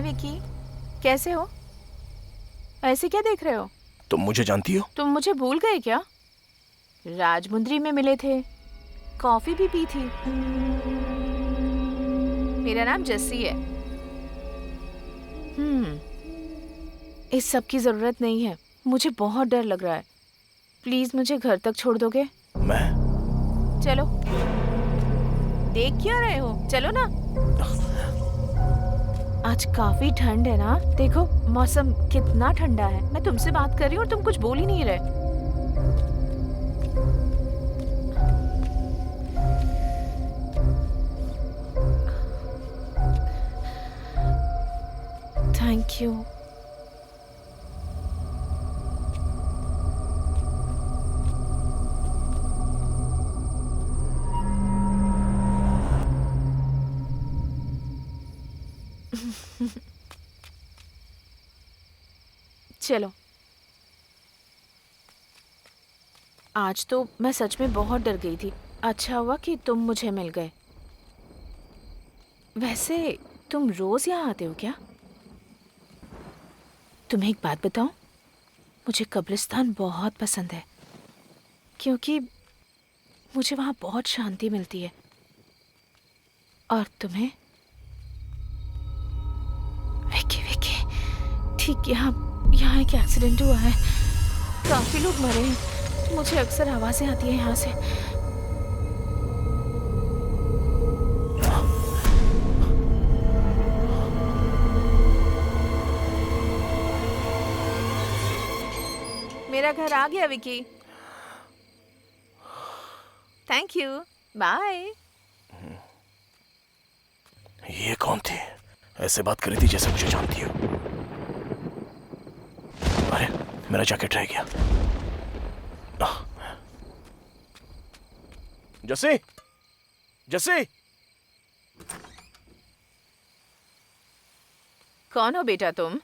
हाय विकी, कैसे हो? ऐसे क्या देख रहे हो? तुम मुझे जानती हो? तुम मुझे भूल गए क्या? राजमुंद्री में मिले थे, कॉफी भी पी थी। मेरा नाम जस्सी है। इस सब की जरूरत नहीं है। मुझे बहुत डर लग रहा है। प्लीज मुझे घर तक छोड़ दोगे? मैं? चलो। देख क्या रहे हो? चलो ना। आज काफी ठंड है ना? देखो मौसम कितना ठंडा है। मैं तुमसे बात कर रही हूँ और तुम कुछ बोल ही नहीं रहे। Thank you. चलो। आज तो मैं सच में बहुत डर गई थी। अच्छा हुआ कि तुम मुझे मिल गए। वैसे तुम रोज यहाँ आते हो क्या? तुम्हें एक बात बताऊं? मुझे कब्रिस्तान बहुत पसंद है क्योंकि मुझे वहाँ बहुत शांति मिलती है। और तुम्हें? विकी विकी, ठीक यहाँ एक एक्सीडेंट हुआ है। काफी लोग मरे हैं। मुझे अक्सर आवाजें आती हैं यहाँ से। मेरा घर आ गया विकी। Thank you. बाय। ये कौन थी? ऐसे बात कर रही थी जैसे मुझे जानती हो। अरे मेरा जैकेट रह गया। जस्सी, जस्सी। कौन हो बेटा तुम?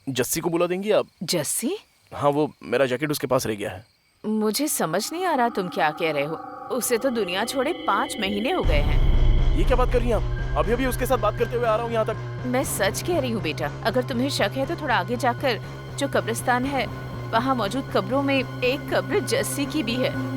जस्सी को बुला देंगी आप? जस्सी? हाँ, वो मेरा जैकेट उसके पास रह गया है। मुझे समझ नहीं आ रहा तुम क्या कह रहे हो। उसे तो दुनिया छोड़े 5 महीने हो गए हैं। ये क्या बात कर रही हैं आप? अभी अभी उसके साथ बात करते हुए आ रहा हूँ यहाँ तक। मैं सच कह रही हूँ बेटा। अगर तुम्हें शक है तो थोड़ा आगे जाकर जो कब्रिस्तान है वहाँ मौजूद कब्रों में एक कब्र जस्सी की भी है।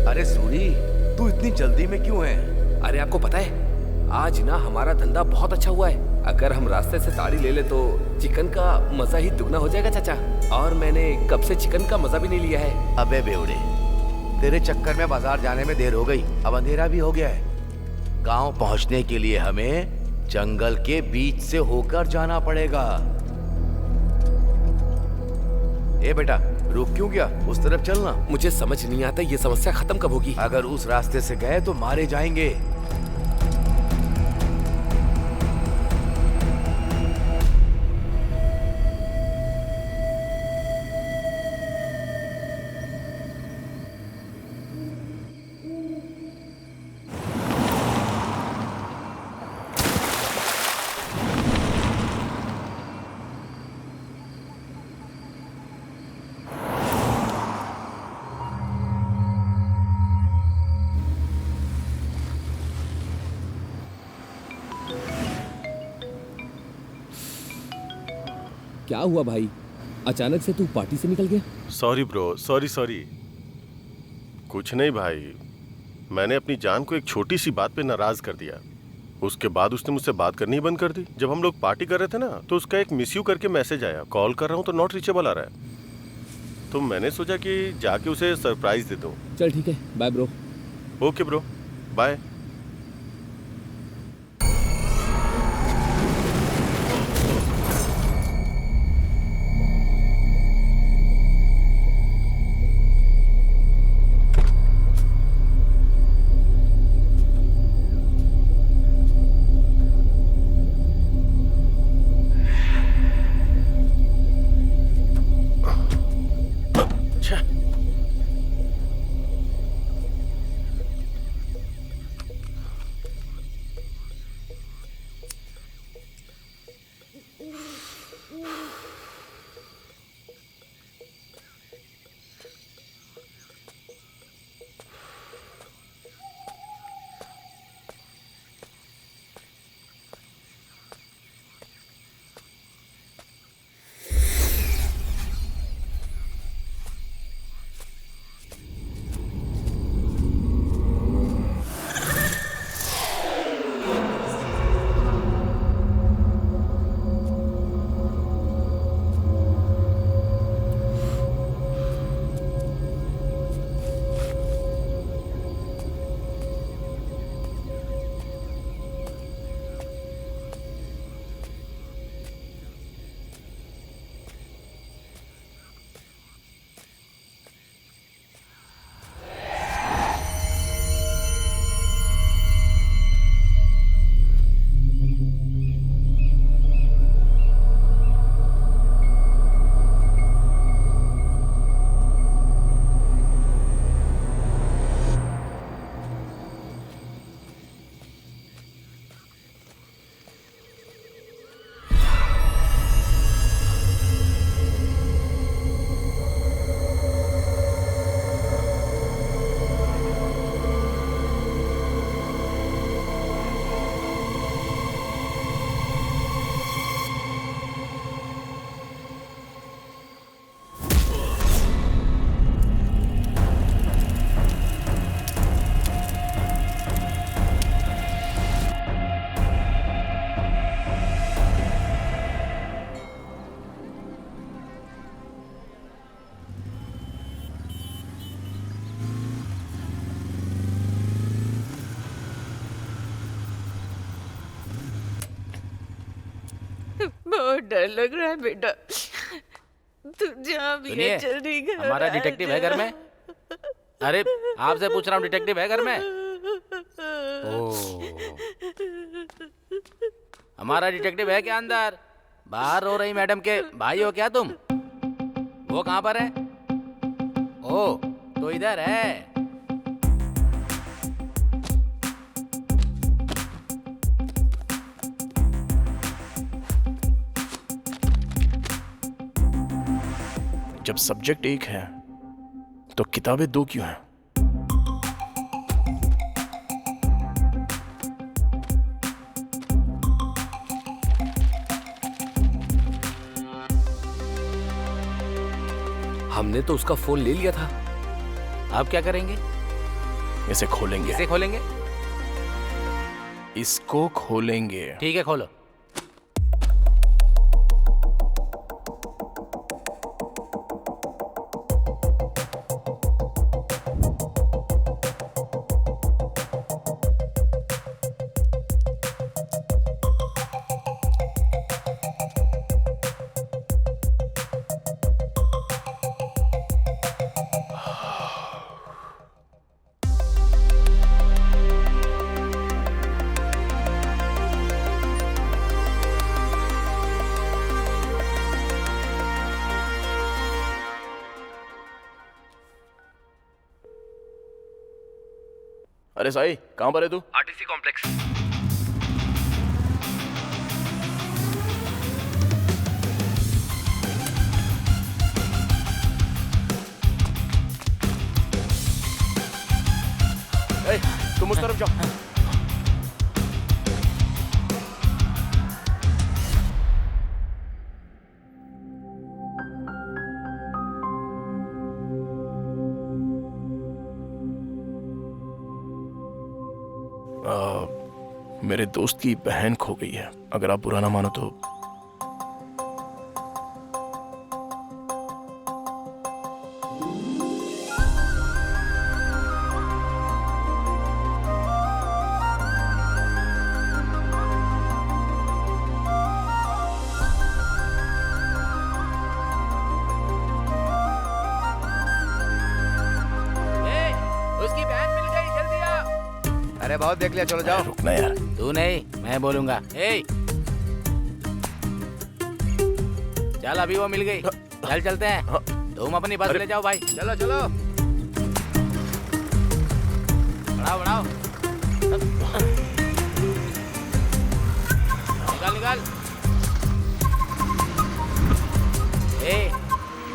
अरे सूरी, तू इतनी जल्दी में क्यों है? अरे आपको पता है आज ना हमारा धंधा बहुत अच्छा हुआ है। अगर हम रास्ते से ताड़ी ले ले तो चिकन का मजा ही दुगना हो जाएगा चाचा। और मैंने कब से चिकन का मजा भी नहीं लिया है। अबे बेवड़े, तेरे चक्कर में बाजार जाने में देर हो गई। अब अंधेरा भी हो गया है। गांव पहुंचने के लिए हमें जंगल के बीच से होकर जाना पड़ेगा। ए बेटा, रुक क्यों गया? उस तरफ चलना। मुझे समझ नहीं आता ये समस्या खत्म कब होगी। अगर उस रास्ते से गए तो मारे जाएंगे। क्या हुआ भाई? अचानक से तू पार्टी से निकल गया? Sorry bro, sorry. कुछ नहीं भाई, मैंने अपनी जान को एक छोटी सी बात पे नाराज कर दिया। उसके बाद उसने मुझसे बात करनी ही बंद कर दी। जब हम लोग पार्टी कर रहे थे ना तो उसका एक मिस यू करके मैसेज आया, कॉल कर रहा हूँ तो नॉट रीचेबल आ रहा है। तो मैंने सोचा कि जाके उसे सरप्राइज दे दूँ। चल ठीक है, bye bro. Okay bro, bye. बहुत डर लग रहा है बेटा। तू जहाँ भी है जल्दी घर हमारा आ डिटेक्टिव है जा। घर में। अरे आपसे पूछ रहा हूँ, डिटेक्टिव है घर में? हमारा डिटेक्टिव है क्या अंदर? बाहर रो रही मैडम के भाई हो क्या तुम? वो कहाँ पर है? ओ तो इधर है। जब सब्जेक्ट एक है तो किताबें दो क्यों हैं? हमने तो उसका फोन ले लिया था। अब क्या करेंगे? इसे खोलेंगे। इसे खोलेंगे? इसको खोलेंगे। ठीक है खोलो। अरे साई, कहाँ पर है तू? RTC complex. तुम उस तरफ जाओ। मेरे दोस्त की बहन खो गई है। अगर आप बुरा ना मानो तो। उसकी बहन मिल गई, जल्दी आ। अरे बहुत देख लिया, चलो जाओ। रुकना यार। तू नहीं, मैं बोलूंगा। चल अभी वो मिल गई, चल चलते हैं। तुम अपनी बस ले जाओ भाई, चलो चलो। बढ़ाओ बढ़ाओ, निकाल निकाल।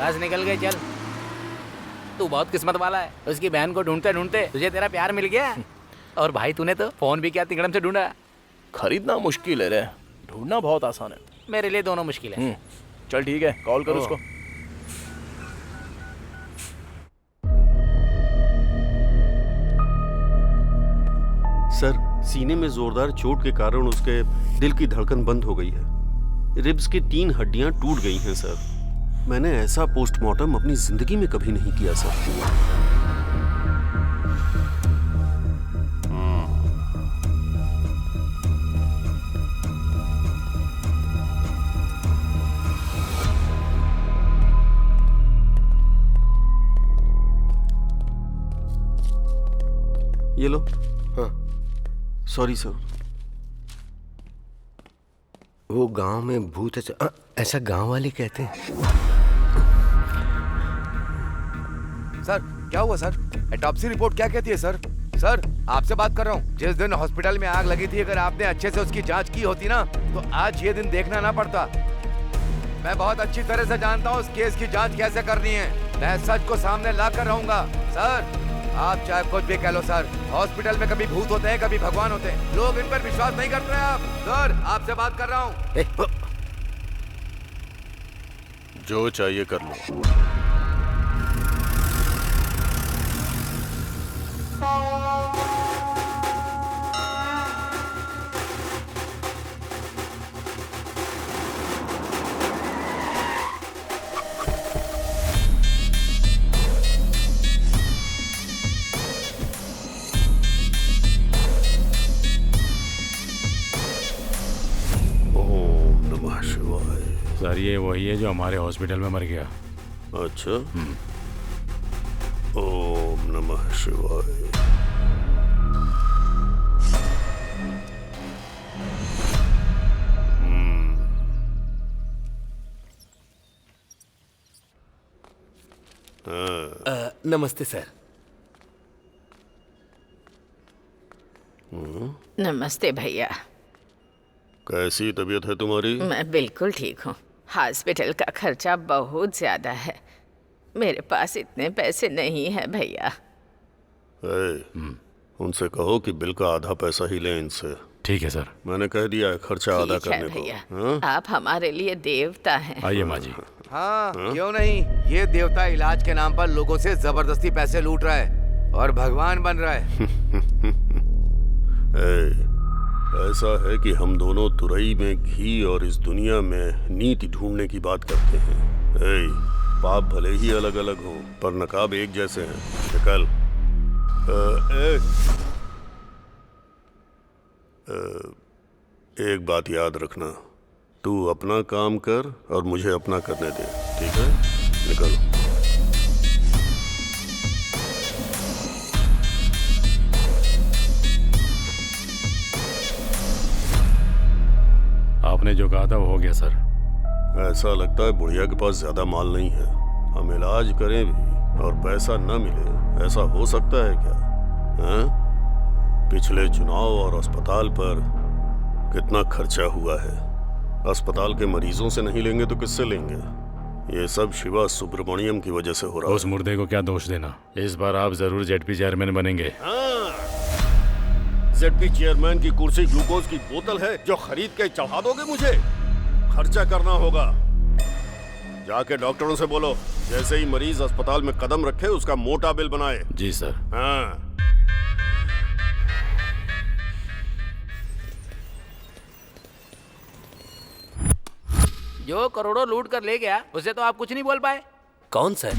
बस निकल गई, चल। तू बहुत किस्मत वाला है, उसकी बहन को ढूंढते ढूंढते तुझे तेरा प्यार मिल गया। और भाई तूने तो फोन भी क्या तिगड़म से ढूंढा। खरीदना मुश्किल है रे, ढूंढना बहुत आसान है। मेरे लिए दोनों मुश्किल है। चल ठीक है, कॉल कर उसको। सर, सीने में जोरदार चोट के कारण उसके दिल की धड़कन बंद हो गई है। रिब्स की 3 हड्डियां टूट गई हैं सर। मैंने ऐसा पोस्टमार्टम अपनी जिंदगी में कभी नहीं किया सर। ये लो। हाँ। Sorry sir. वो गांव में भूत है, ऐसा गांव वाले कहते हैं। सर क्या हुआ सर? ऑटोप्सी रिपोर्ट क्या कहती है सर? सर आपसे बात कर रहा हूँ। जिस दिन हॉस्पिटल में आग लगी थी, अगर आपने अच्छे से उसकी जांच की होती ना, तो आज ये दिन देखना ना पड़ता। मैं बहुत अच्छी तरह से जानता हूँ उस केस की जांच कैसे करनी है। मैं सच को सामने ला कर रहूंगा। सर आप चाहे कुछ भी कह लो सर, हॉस्पिटल में कभी भूत होते हैं, कभी भगवान होते हैं। लोग इन पर विश्वास नहीं करते हैं। आप सर आपसे बात कर रहा हूँ। जो चाहिए कर लो। ओम नमः शिवाय। सर ये वही है जो हमारे हॉस्पिटल में मर गया। अच्छा। ओम नमः शिवाय। नमस्ते सर। नमस्ते भैया। कैसी तबीयत है तुम्हारी? मैं बिल्कुल ठीक हूँ। हॉस्पिटल का खर्चा बहुत ज्यादा है, मेरे पास इतने पैसे नहीं है भैया। उनसे कहो कि बिल का आधा पैसा ही लें इनसे। ठीक है सर। मैंने कह दिया है खर्चा आधा ठीक है करने भैया, को। आप हमारे लिए देवता हैं। आइए माँ जी। हाँ क्यों नहीं। ये देवता इलाज के नाम पर लोगों से जबरदस्ती पैसे लूट रहा है और भगवान बन रहा है। ऐसा है कि हम दोनों तुरई में घी और इस दुनिया में नीति ढूंढने की बात करते हैं। पाप भले ही अलग अलग हों, पर नकाब एक जैसे हैं। निकल। एक बात याद रखना, तू अपना काम कर और मुझे अपना करने दे, ठीक है? निकल। आपने जो कहा था वो हो गया सर। ऐसा लगता है बुढ़िया के पास ज्यादा माल नहीं है। हम इलाज करें भी और पैसा न मिले, ऐसा हो सकता है क्या? हैं? पिछले चुनाव और अस्पताल पर कितना खर्चा हुआ है। अस्पताल के मरीजों से नहीं लेंगे तो किससे लेंगे? ये सब शिवा सुब्रमण्यम की वजह से हो रहा है। उस मुर्दे को क्या दोष देना। इस बार आप जरूर जेडपी चेयरमैन बनेंगे। जेडपी चेयरमैन की कुर्सी ग्लूकोज की बोतल है जो खरीद के चढ़ा दोगे मुझे? खर्चा करना होगा। जाके डॉक्टरों से बोलो जैसे ही मरीज अस्पताल में कदम रखे उसका मोटा बिल बनाए। जी सर। हाँ। जो करोड़ों लूट कर ले गया उसे तो आप कुछ नहीं बोल पाए। कौन सर?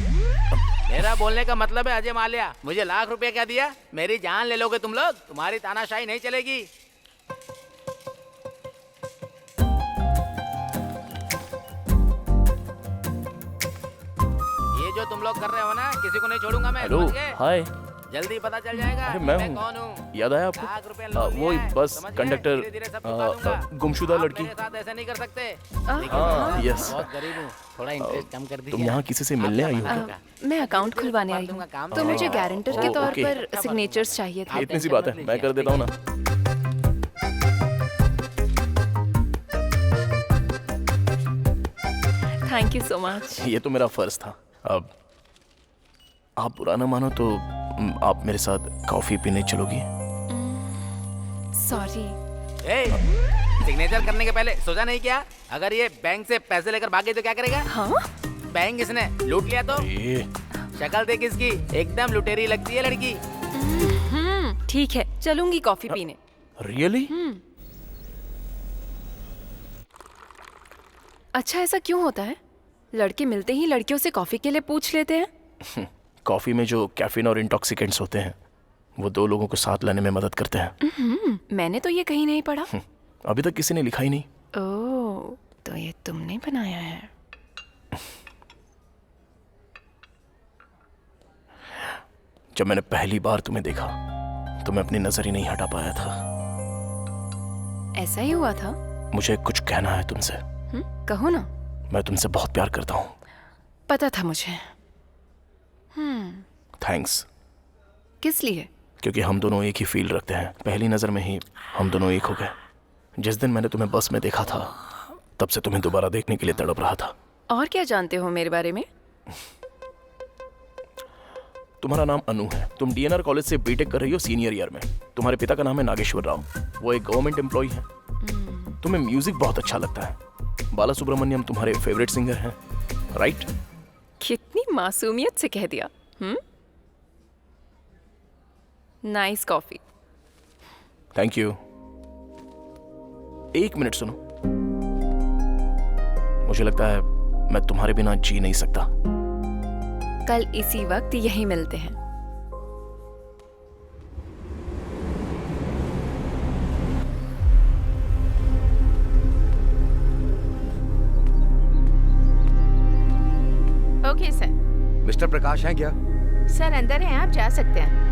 मेरा बोलने का मतलब है अजय माल्या। मुझे लाख रुपए क्या दिया? मेरी जान ले लोगे तुम लोग? तुम्हारी तानाशाही नहीं चलेगी। ये जो तुम लोग कर रहे हो ना, किसी को नहीं छोड़ूंगा मैं। हेलो, समझ गए? हाय। जल्दी पता चल जाएगा अरे मैं कौन हूँ। हूँ। याद आया लाख आपको? रुपए लोन वो लिया है, बस समझ गए? कंडक्टर धीरे-धीरे सब चुका दूंगा। गुमशुदा आप लड़की। मेरे साथ ऐसे नहीं कर सकते। हाँ, यस। बहुत गरीब हूँ, थोड़ा इंटरेस्ट कम कर दीजिए। तुम यहाँ किसी से मिलने आई हो क्या? मैं अकाउंट खुलवाने आई हूँ, तो मुझे गारंटर के तौर ओके। पर सिग्नेचर्स चाहिए थे। इतनी सी बात है, मैं कर देता हूँ ना। Thank you so much. ये तो मेरा फर्ज था। अब आप बुरा ना मानो तो आप मेरे साथ कॉफी पीने चलोगी? सॉरी। सिग्नेचर करने के पहले सोचा नहीं क्या? अगर ये बैंक से पैसे लेकर भागे तो क्या करेगा? हाँ? बैंक इसने लूट लिया तो? ये शक्ल देख इसकी, एकदम लुटेरी लगती है लड़की। ठीक है, चलूंगी कॉफी पीने। रियली? अच्छा, ऐसा क्यों होता है? लड़के मिलते ही लड़कियों से कॉफी के लिए पूछ लेते हैं। कॉफी में जो कैफीन और इंटॉक्सिकेंट्स होते हैं वो दो लोगों को साथ लाने में मदद करते हैं। मैंने तो ये कहीं नहीं पढ़ा। अभी तक किसी ने लिखा ही नहीं। ओह, तो ये तुमने बनाया है। जब मैंने पहली बार तुम्हें देखा तो मैं अपनी नजर ही नहीं हटा पाया था। ऐसा ही हुआ था? मुझे कुछ कहना है तुमसे। कहो ना। मैं तुमसे बहुत प्यार करता हूँ। पता था मुझे। थैंक्स। किस लिए? क्योंकि हम दोनों एक ही फील रखते हैं। पहली नजर में ही हम दोनों एक हो गए। जिस दिन मैंने तुम्हें बस में देखा था तब से तुम्हें दोबारा देखने के लिए तड़प रहा था। और क्या जानते हो मेरे बारे में? तुम्हारा नाम अनु है। तुम डीएनआर कॉलेज से बीटेक कर रही हो सीनियर ईयर में। तुम्हारे पिता का नाम है नागेश्वर राव। वो एक गवर्नमेंट एम्प्लॉय है। तुम्हें म्यूजिक बहुत अच्छा लगता है। बाला सुब्रमण्यम तुम्हारे फेवरेट सिंगर हैं, राइट? कितनी मासूमियत से कह दिया। Nice coffee. Thank you. एक मिनट सुनो। मुझे लगता है मैं तुम्हारे बिना जी नहीं सकता। कल इसी वक्त यहीं मिलते हैं। Okay sir. मिस्टर प्रकाश हैं क्या? सर अंदर हैं, आप जा सकते हैं।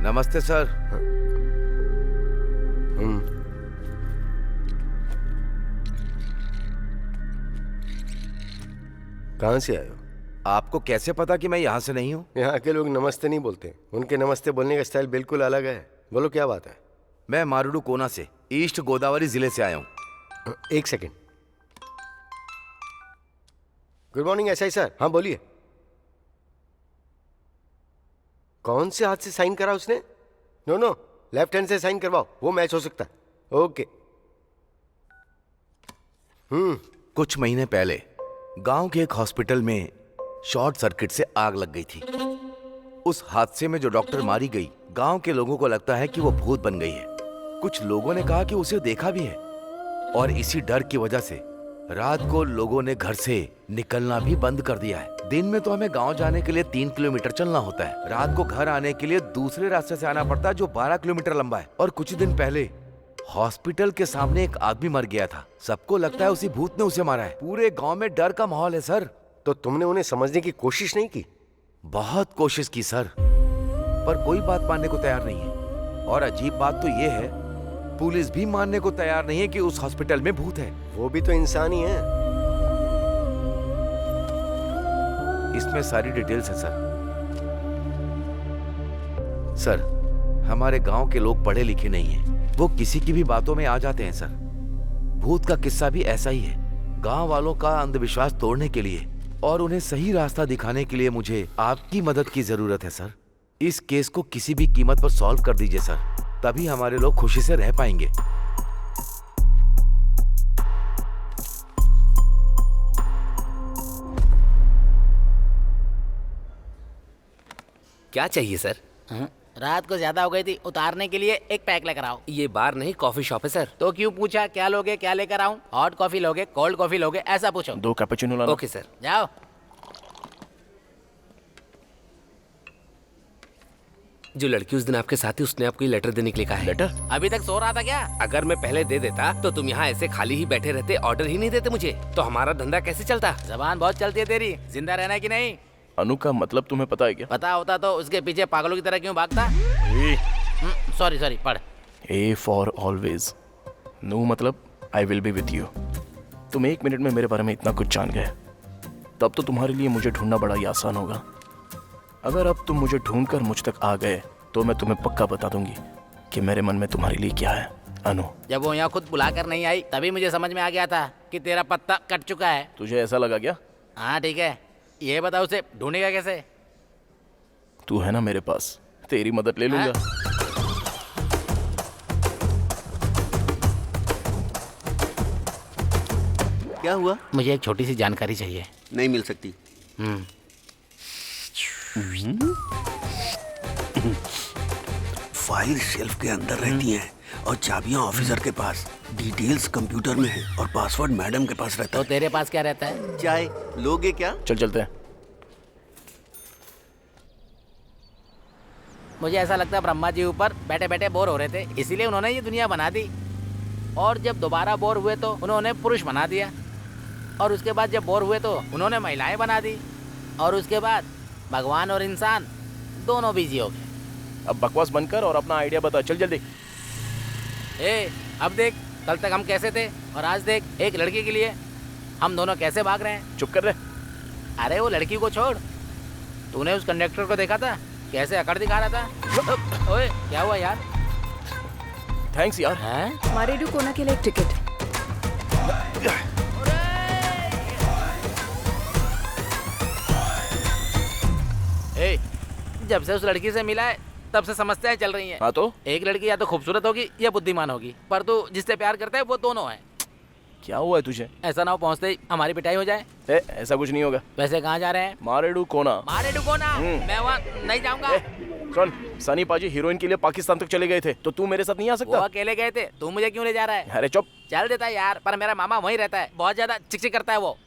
नमस्ते सर। कहाँ से आए हो? आपको कैसे पता कि मैं यहाँ से नहीं हूँ? यहाँ के लोग नमस्ते नहीं बोलते। उनके नमस्ते बोलने का स्टाइल बिल्कुल अलग है। बोलो क्या बात है? मैं मारूडू कोना से, ईस्ट गोदावरी जिले से आया हूँ। एक second. Good morning SI sir. हाँ बोलिए। कौन से हाथ से साइन करा उसने? नो, लेफ्ट हैंड से साइन करवाओ, वो मैच हो सकता है। ओके। कुछ महीने पहले गांव के एक हॉस्पिटल में शॉर्ट सर्किट से आग लग गई थी। उस हादसे में जो डॉक्टर मारी गई, गांव के लोगों को लगता है कि वो भूत बन गई है। कुछ लोगों ने कहा कि उसे देखा भी है, और इसी डर की वजह से रात को लोगों ने घर से निकलना भी बंद कर दिया है। दिन में तो हमें गांव जाने के लिए 3 किलोमीटर चलना होता है। रात को घर आने के लिए दूसरे रास्ते से आना पड़ता है जो 12 किलोमीटर लंबा है। और कुछ दिन पहले हॉस्पिटल के सामने एक आदमी मर गया था। सबको लगता है उसी भूत ने उसे मारा है। पूरे गांव में डर का माहौल है सर। तो तुमने उन्हें समझने की कोशिश नहीं की? बहुत कोशिश की सर, पर कोई बात मानने को तैयार नहीं है। और अजीब बात तो ये है, पुलिस भी मानने को तैयार नहीं है कि उस हॉस्पिटल में भूत है। वो भी तो इंसान ही है। इसमें सारी डिटेल्स है सर। सर, हमारे गांव के लोग पढ़े लिखे नहीं हैं। वो किसी की भी बातों में आ जाते हैं सर। भूत का किस्सा भी ऐसा ही है। गांव वालों का अंधविश्वास तोड़ने के लिए और उन्हें सही रास्ता दिखाने के लिए मुझे आपकी मदद की जरूरत है सर। इस केस को किसी भी कीमत पर सॉल्व कर दीजिए सर, तभी हमारे लोग खुशी से रह पाएंगे। क्या चाहिए सर? रात को ज्यादा हो गई थी, उतारने के लिए एक पैक लेकर आओ। ये बार नहीं कॉफी शॉप है सर। तो क्यों पूछा क्या लोगे, क्या लेकर आऊं? हॉट कॉफी लोगे, कोल्ड कॉफी लोगे, ऐसा पूछो। 2 कैपुचिनो लाना। Okay sir. जाओ। जो लड़की उस दिन आपके साथ थी उसने आपको ये लेटर देने के लिए कहा है। लेटर? अभी तक सो रहा था क्या? अगर मैं पहले दे देता तो तुम यहाँ ऐसे खाली ही बैठे रहते, ऑर्डर ही नहीं देते मुझे, तो हमारा धंधा कैसे चलता? जबान बहुत चलती है तेरी, जिंदा रहना है कि नहीं? अनु का मतलब तुम्हें पता है क्या? पता होता तो उसके पीछे पागलों की तरह क्यों भागता? सॉरी सॉरी, पढ़। A for always. No मतलब I will be with you. तुम 1 मिनट में मेरे बारे में इतना कुछ जान गए, तब तो तुम्हारे लिए मुझे ढूंढना बड़ा ही आसान होगा। अगर अब तुम मुझे ढूंढकर मुझ तक आ गए तो मैं तुम्हें पक्का बता दूंगी कि मेरे मन में तुम्हारे लिए क्या है। अनु, जब वो यहाँ खुद बुलाकर नहीं आई तभी मुझे समझ में आ गया था कि तेरा पत्ता कट चुका है। तुझे ऐसा लगा क्या? हाँ ठीक है, ये बता उसे ढूंढेगा कैसे? तू है ना मेरे पास, तेरी मदद ले लूंगा। क्या हुआ? मुझे एक छोटी सी जानकारी चाहिए। नहीं मिल सकती। फाइल शेल्फ के अंदर रहती हैं और चाबियां ऑफिसर के पास, डिटेल्स कंप्यूटर में है और पासवर्ड मैडम के पास रहता तो है। तेरे पास क्या रहता है? चाय लोगे क्या? चल चलते हैं। मुझे ऐसा लगता है ब्रह्मा जी ऊपर बैठे बैठे बोर हो रहे थे, इसीलिए उन्होंने ये दुनिया बना दी। और जब दोबारा बोर हुए तो उन्होंने पुरुष बना दिया, और उसके बाद जब बोर हुए तो उन्होंने महिलाएं बना दी, और उसके बाद भगवान और इंसान दोनों बिजी हो गए। अब बकवास बंद कर और अपना आइडिया बता, चल जल्दी। अब देख, कल तक हम कैसे थे और आज देख, एक लड़की के लिए हम दोनों कैसे भाग रहे हैं। चुप कर रहे। अरे वो लड़की को छोड़, तूने उस कंडक्टर को देखा था कैसे अकड़ दिखा रहा था? ओए क्या हुआ यार? थैंक्स यार। हैं? मारेडू कोना के लिए एक टिकट। जब से उस लड़की से मिला है तब से समस्याएं चल रही हैं। हाँ तो? एक लड़की या तो खूबसूरत होगी या बुद्धिमान होगी, पर तू जिससे प्यार करता है वो दोनों है। क्या हुआ है तुझे? ऐसा ना हो पहुँचते ही हमारी पिटाई हो जाए। ऐसा कुछ नहीं होगा। वैसे कहाँ जा रहे हैं? मारेडू कोना। मारेडू कोना? मैं वहाँ नहीं जाऊँगा। सुन, सनी पाजी हीरोइन के लिए पाकिस्तान तक चले गए थे, तो तू मेरे साथ नहीं आ सकता? वो अकेले गए थे, तू मुझे क्यों ले जा रहा है? अरे चुप। चल देता है यार, पर मेरा मामा वहीं रहता है, बहुत ज्यादा चिकचिक करता है वो।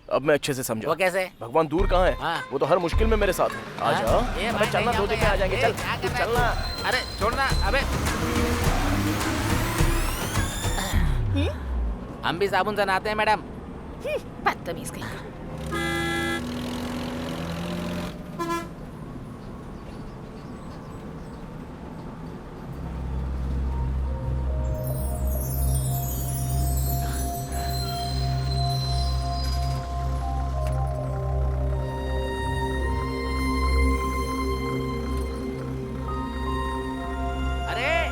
अब मैं अच्छे से समझा। वो कैसे? भगवान दूर कहाँ है? हाँ। वो तो हर मुश्किल में मेरे साथ है। आजा। अबे चलना, 2 दिन में आ जाएंगे। चल चलना। अरे छोड़ना। अबे हम भी साबुन से नहाते हैं मैडम। बदतमीज कहीं का।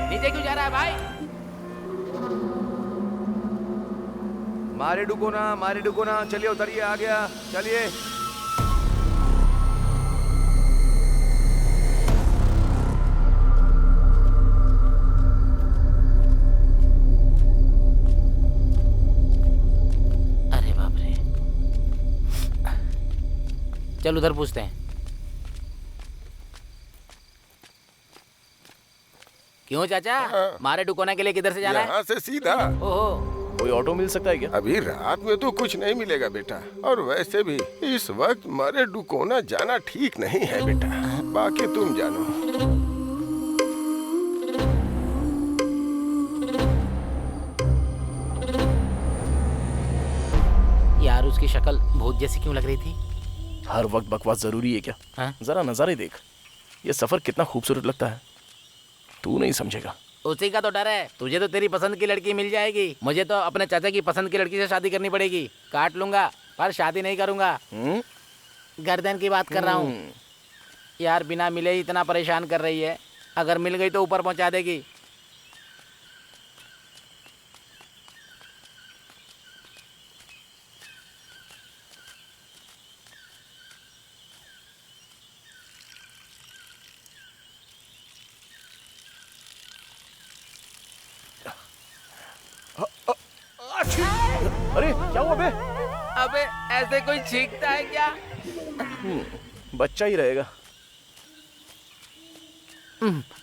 नीचे क्यों जा रहा है भाई? मारे डुकोना, चलिए उतरिए, आ गया, चलिए। अरे बाप रे, चल उधर पूछते हैं। क्यों चाचा? मारे डुकोना के लिए किधर से जाना है? यहाँ से सीधा। ओहो, कोई ऑटो मिल सकता है क्या? अभी रात में तो कुछ नहीं मिलेगा बेटा, और वैसे भी इस वक्त मारे डुकोना जाना ठीक नहीं है बेटा, बाकी तुम जानो। यार उसकी शक्ल भूत जैसी क्यों लग रही थी? हर वक्त बकवास जरूरी है क्या? हाँ? जरा नजारे देख, ये सफर कितना खूबसूरत लगता है, तू नहीं समझेगा। उसी का तो डर है। तुझे तो तेरी पसंद की लड़की मिल जाएगी, मुझे तो अपने चाचा की पसंद की लड़की से शादी करनी पड़ेगी। काट लूंगा पर शादी नहीं करूंगा। गर्दन की बात कर रहा हूँ यार, बिना मिले ही इतना परेशान कर रही है, अगर मिल गई तो ऊपर पहुंचा देगी। अरे क्या हुआ बे? अबे ऐसे कोई छींकता है क्या? बच्चा ही रहेगा।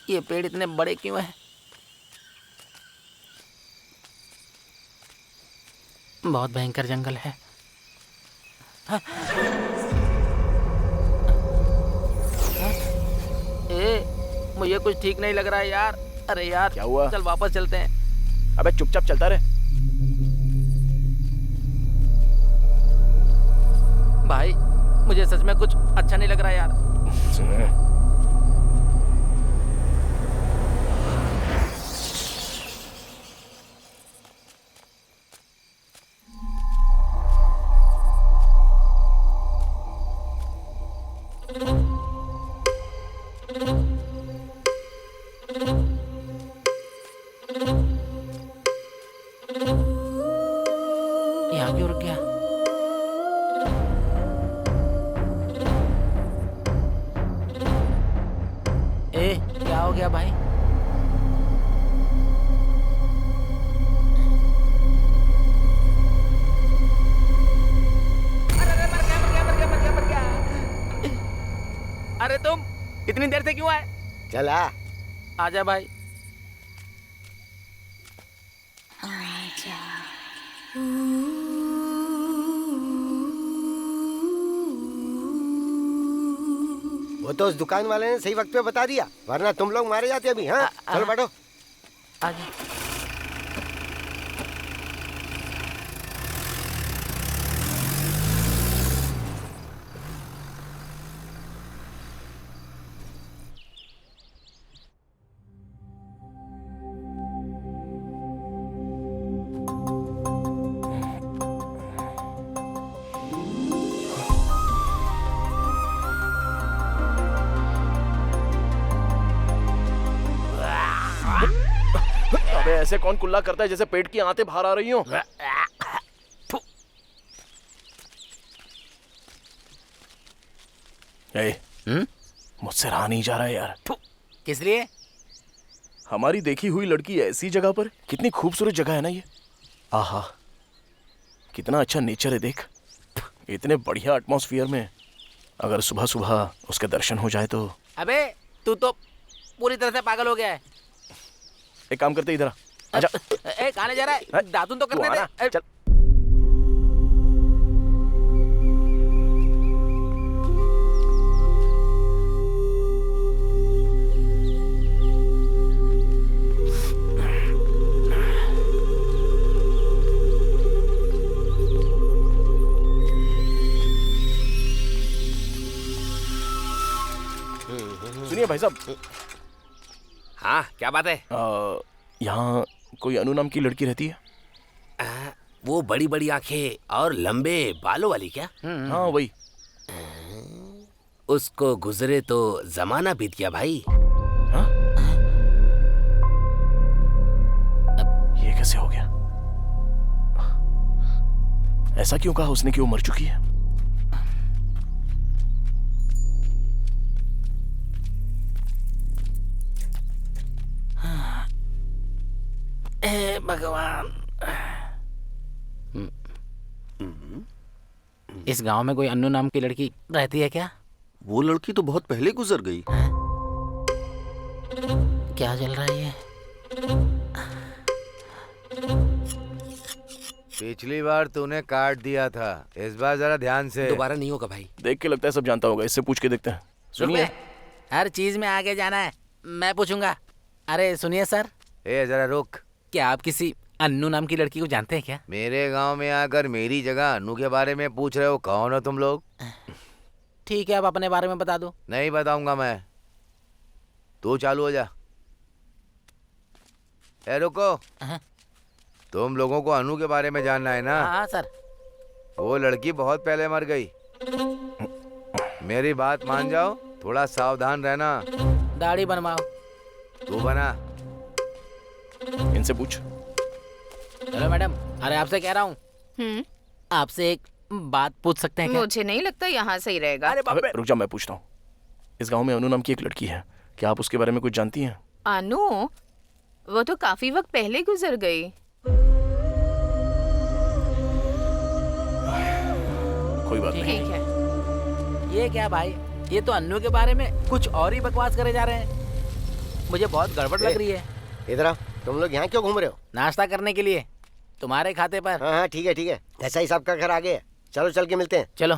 ये पेड़ इतने बड़े क्यों हैं? बहुत भयंकर जंगल है। मुझे कुछ ठीक नहीं लग रहा है यार। अरे यार क्या हुआ? चल वापस चलते हैं। अबे चुपचाप चलता रहे। भाई मुझे सच में कुछ अच्छा नहीं लग रहा यार। यहाँ क्यों रुक गया? क्या हो गया भाई? अरे तुम इतनी देर से क्यों आए? चला आजा भाई। वो तो उस दुकान वाले ने सही वक्त पे बता दिया, वरना तुम लोग मारे जाते अभी। हाँ चलो बैठो। आजा। अबे ऐसे कौन कुल्ला करता है जैसे पेट की आंतें बाहर आ रही हो? मुझसे रहा नहीं जा रहा है यार। किस लिए? हमारी देखी हुई लड़की ऐसी जगह पर, कितनी खूबसूरत जगह है ना ये। आहा कितना अच्छा नेचर है देख। इतने बढ़िया एटमॉस्फेयर में अगर सुबह सुबह उसके दर्शन हो जाए तो। अबे तू तो पूरी तरह से पागल हो गया है। एक काम करते इधर आजा। कहाँ ले जा रहा है? दातुन तो करने दे। चल। सुनिए भाई साहब। हाँ क्या बात है? यहाँ कोई अनु नाम की लड़की रहती है? वो बड़ी बड़ी आंखें और लंबे बालों वाली क्या? हाँ वही। उसको गुजरे तो जमाना बीत गया भाई। हाँ? ये कैसे हो गया? ऐसा क्यों कहा उसने कि वो मर चुकी है? भगवान, इस गांव में कोई अन्नू नाम की लड़की रहती है क्या? वो लड़की तो बहुत पहले गुजर गई। क्या चल रहा है ये? पिछली बार तूने काट दिया था, इस बार जरा ध्यान से। दोबारा नहीं होगा भाई। देख के लगता है सब जानता होगा, इससे पूछ के देखते हैं। सुनिए, हर चीज में आगे जाना है, मैं पूछूंगा। अरे सुनिए सर। जरा रुक। क्या आप किसी अन्नू नाम की लड़की को जानते हैं क्या? मेरे गांव में आकर मेरी जगह अन्नू के बारे में पूछ रहे हो? कौन हो तुम लोग? ठीक है, आप अपने बारे में बता दो। नहीं बताऊंगा मैं, तू चालू हो जा। रुको। तुम लोगों को अनु के बारे में जानना है ना? हाँ सर। वो लड़की बहुत पहले मर गई। मेरी बात मान जाओ, थोड़ा सावधान रहना। दाढ़ी बनवाओ। तू बना। इनसे पूछ। हेलो मैडम, अरे आपसे कह रहा हूँ, आपसे एक बात पूछ सकते हैं क्या? मुझे नहीं लगता यहाँ सही रहेगा। अरे रुक जा, मैं पूछता हूँ। इस गांव में अनु नाम की एक लड़की है, क्या आप उसके बारे में कुछ जानती हैं? अनु? वो तो काफी वक्त पहले गुजर गई। कोई बात नहीं। ठीक है। ये क्या भाई, ये तो अन्नू के बारे में कुछ और ही बकवास करे जा रहे हैं। मुझे बहुत गड़बड़ लग रही है। इधर आओ। तुम लोग यहाँ क्यों घूम रहे हो? नाश्ता करने के लिए तुम्हारे खाते पर। हाँ हाँ ठीक है ठीक है, ऐसा ही साहब का घर आगे है। चलो चल के मिलते हैं। चलो।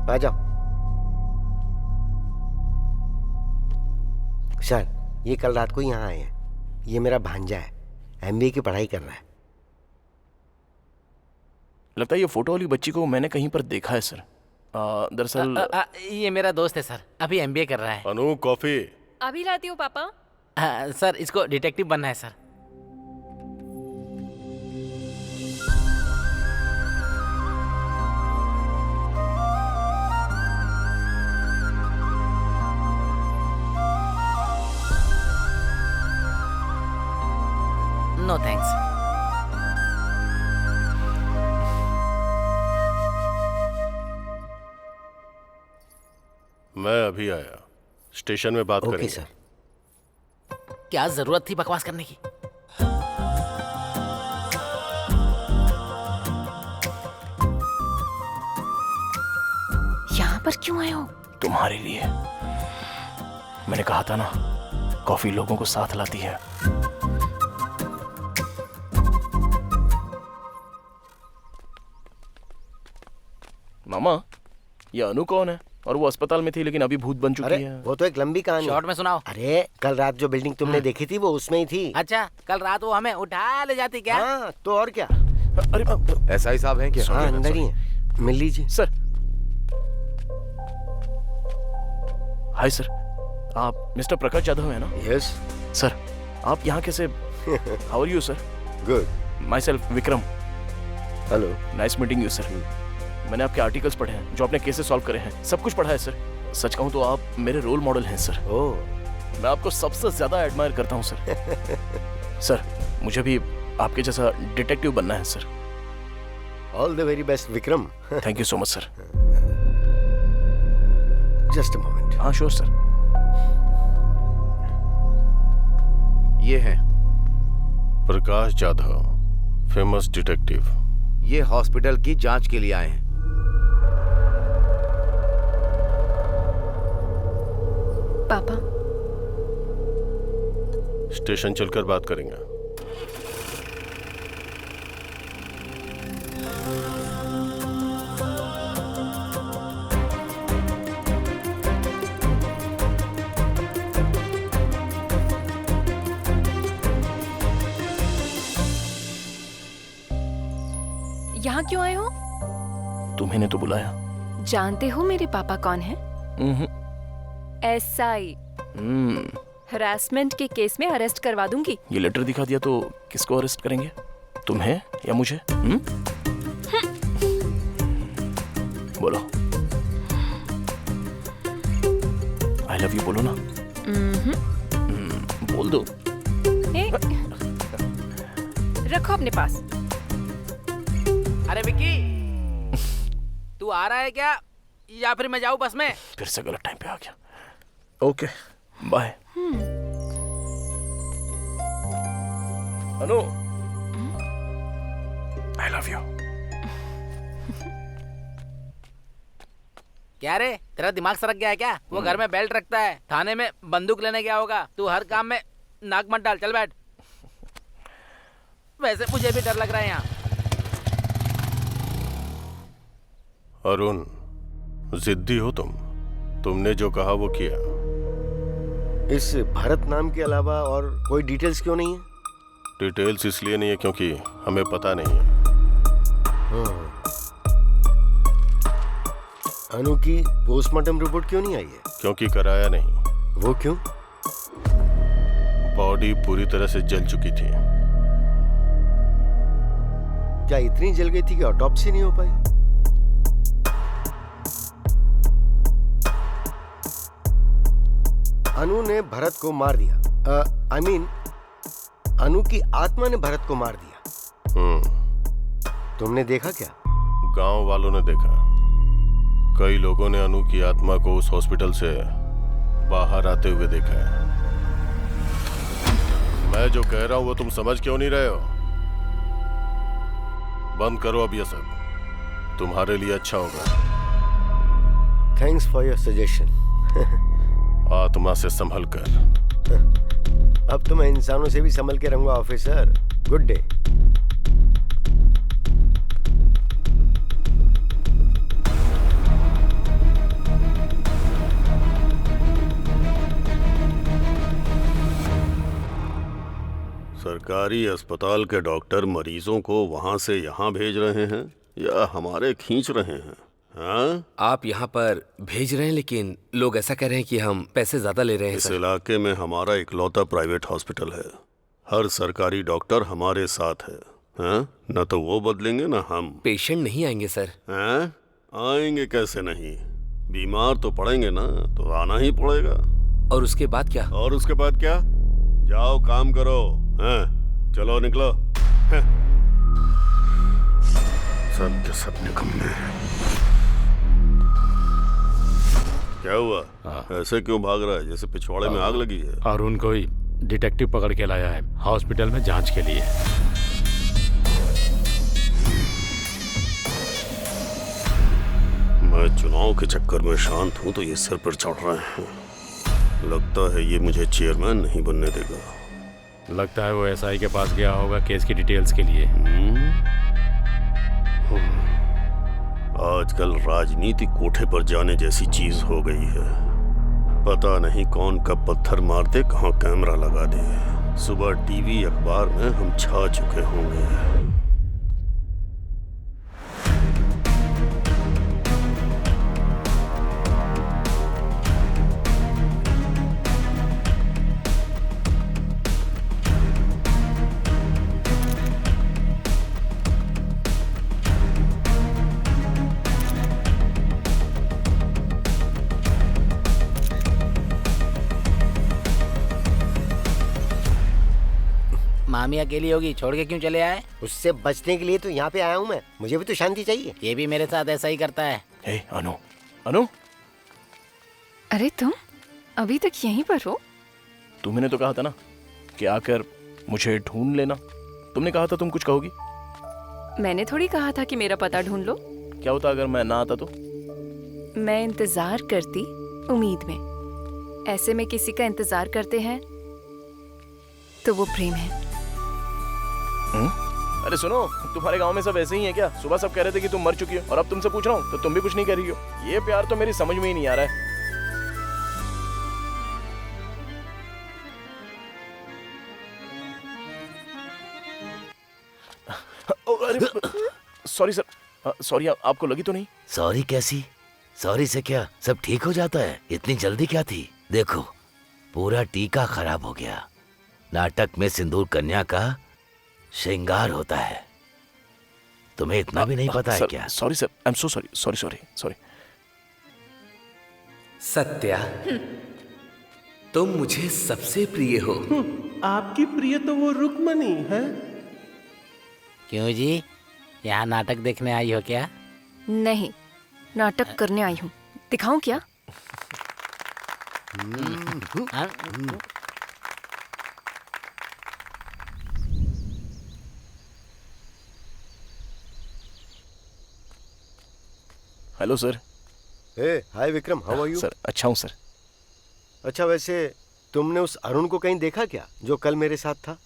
आ जाओ। सर, ये कल रात को यहाँ आए हैं। ये मेरा भांजा है, एमबीए की पढ़ाई कर रहा है। लगता है ये फोटो वाली बच्ची को मैंने कहीं पर देखा है सर। दरअसल ये मेरा दोस्त है सर, अभी एमबीए कर रहा है। अनु कॉफी। अभी लाती हूँ पापा। सर इसको डिटेक्टिव बनना है सर। No thanks. मैं अभी आया, स्टेशन में बात करेंगे। सर। क्या जरूरत थी बकवास करने की? यहाँ पर क्यों आए हो? तुम्हारे लिए। मैंने कहा था ना, कॉफी लोगों को साथ लाती है। मामा, ये अनु कौन है? और वो अस्पताल में थी लेकिन अभी भूत बन चुकी है। वो तो एक लंबी कहानी। शॉर्ट में सुनाओ। अरे कल रात जो बिल्डिंग तुमने देखी थी वो उसमें ही थी। अच्छा, कल रात वो हमें उठा ले जाती क्या? हाँ, तो और क्या। अरे एसआई साहब हैं क्या? हाँ, अंदर ही है, मिल लीजिए। सर। हाय सर, आप मिस्टर प्रकाश यादव है ना? Yes sir. आप यहाँ कैसे? How are you sir? Good. My self Vikram. Hello. Nice meeting you sir. मैंने आपके आर्टिकल्स पढ़े हैं, जो आपने केसेस सॉल्व करे हैं, सब कुछ पढ़ा है सर। सच कहूँ तो आप मेरे रोल मॉडल हैं सर। ओह। मैं आपको सबसे ज्यादा एडमायर करता हूँ सर। सर, मुझे भी आपके जैसा डिटेक्टिव बनना है sir. All the very best Vikram. Thank you so much sir. Just a moment. हाँ श्योर सर। ये हैं प्रकाश जाधव, फेमस डिटेक्टिव। ये हॉस्पिटल की जांच के लिए आए हैं। पापा। स्टेशन चलकर बात करेंगे। यहाँ क्यों आए हो? तुम्हें ने तो बुलाया। जानते हो मेरे पापा कौन है? एसआई। हरासमेंट के केस में अरेस्ट करवा दूंगी। ये लेटर दिखा दिया तो किसको अरेस्ट करेंगे? तुम्हें या मुझे? बोलो। आई लव यू बोलो ना। बोल दो। रखो अपने पास। अरे विक्की, तू आ रहा है क्या या फिर मैं जाऊं बस में? फिर से गलत टाइम पे आ गया। Okay, bye. Anu, I love you. क्या रे, तेरा दिमाग सरक गया है क्या? वो घर में बेल्ट रखता है, थाने में बंदूक लेने गया होगा। तू हर काम में नाक मत डाल, चल बैठ। वैसे मुझे भी डर लग रहा है यहाँ। अरुण, जिद्दी हो तुम। तुमने जो कहा वो किया। इस भरत नाम के अलावा और कोई डिटेल्स क्यों नहीं है? डिटेल्स इसलिए नहीं है क्योंकि हमें पता नहीं है। अनु की पोस्टमार्टम रिपोर्ट क्यों नहीं आई है? क्योंकि कराया नहीं। वो क्यों? बॉडी पूरी तरह से जल चुकी थी। क्या इतनी जल गई थी कि ऑटोप्सी नहीं हो पाई? अनु ने भरत को मार दिया। आई मीन अनु की आत्मा ने भरत को मार दिया। तुमने देखा क्या? गांव वालों ने देखा। कई लोगों ने अनु की आत्मा को उस हॉस्पिटल से बाहर आते हुए देखा है। मैं जो कह रहा हूं वो तुम समझ क्यों नहीं रहे हो? बंद करो अब ये सब, तुम्हारे लिए अच्छा होगा। Thanks for your suggestion. आत्मा से संभल कर। अब तो मैं इंसानों से भी संभल के रहूंगा ऑफिसर। Good day. सरकारी अस्पताल के डॉक्टर मरीजों को वहां से यहाँ भेज रहे हैं या हमारे खींच रहे हैं? हाँ? आप यहाँ पर भेज रहे हैं, लेकिन लोग ऐसा कह रहे हैं कि हम पैसे ज्यादा ले रहे हैं। इस इलाके में हमारा इकलौता प्राइवेट हॉस्पिटल है। हर सरकारी डॉक्टर हमारे साथ है। हाँ? न तो वो बदलेंगे न हम। पेशेंट नहीं आएंगे सर। हाँ? आएंगे कैसे नहीं? बीमार तो पड़ेंगे ना, तो आना ही पड़ेगा। और उसके बाद क्या? और उसके बाद क्या? जाओ काम करो। हाँ? चलो निकलो। हाँ? सब के सब निकम्मे। क्या हुआ? ऐसे क्यों भाग रहा है जैसे पिछवाड़े में आग लगी है? अरुण को ही डिटेक्टिव पकड़ के लाया है हॉस्पिटल में जांच के लिए। मैं चुनाव के चक्कर में शांत हूं तो ये सिर पर चढ़ रहे हैं। लगता है ये मुझे चेयरमैन नहीं बनने देगा। लगता है वो एसआई के पास गया होगा केस की डिटेल्स के लिए। आजकल राजनीति कोठे पर जाने जैसी चीज हो गई है। पता नहीं कौन कब पत्थर मार दे, कहाँ कैमरा लगा दे। सुबह टीवी अखबार में हम छा चुके होंगे। मामी अकेली होगी, छोड़ के क्यों चले आए? उससे बचने के लिए तो यहाँ पे आया हूँ मैं। मुझे भी तो शांति चाहिए। ये भी मेरे साथ ऐसा ही करता है। हे अनु, अनु, अरे तुम अभी तक यहीं पर हो? तुमने तो कहा था ना कि आकर मुझे ढूंढ लेना। तुमने कहा था तुम कुछ कहोगी। मैंने थोड़ी कहा था कि मेरा पता ढूंढ लो। क्या होता अगर मैं ना आता तो? मैं इंतजार करती उम्मीद में। ऐसे में किसी का इंतजार करते हैं तो वो प्रेम है। अरे सुनो, तुम्हारे गांव में सब ऐसे ही है क्या? सुबह सब कह रहे थे कि तुम मर चुकी हो और अब तुमसे पूछ रहा हूँ तो तुम भी कुछ नहीं कह रही हो। ये प्यार तो मेरी समझ में ही नहीं आ रहा है। अरे सॉरी सर, सॉरी। आपको लगी तो नहीं? सॉरी कैसी? सॉरी से क्या सब ठीक हो जाता है? इतनी जल्दी क्या थी? देखो पूरा टीका खराब हो गया। नाटक में सिंदूर कन्या का श्रृंगार होता है। तुम्हें इतना भी नहीं पता है क्या? Sorry sir, I am so sorry. Sorry sorry sorry. Satya, तुम मुझे सबसे प्रिय हो। आपकी प्रिय तो वो रुक्मणी है। क्यों जी, यहाँ नाटक देखने आई हो क्या? नहीं, नाटक करने आई हूँ। दिखाऊं क्या? Hello sir. Hi Vikram, how are you? Sir अच्छा हूँ सर। अच्छा, वैसे तुमने उस अरुण को कहीं देखा क्या जो कल मेरे साथ था?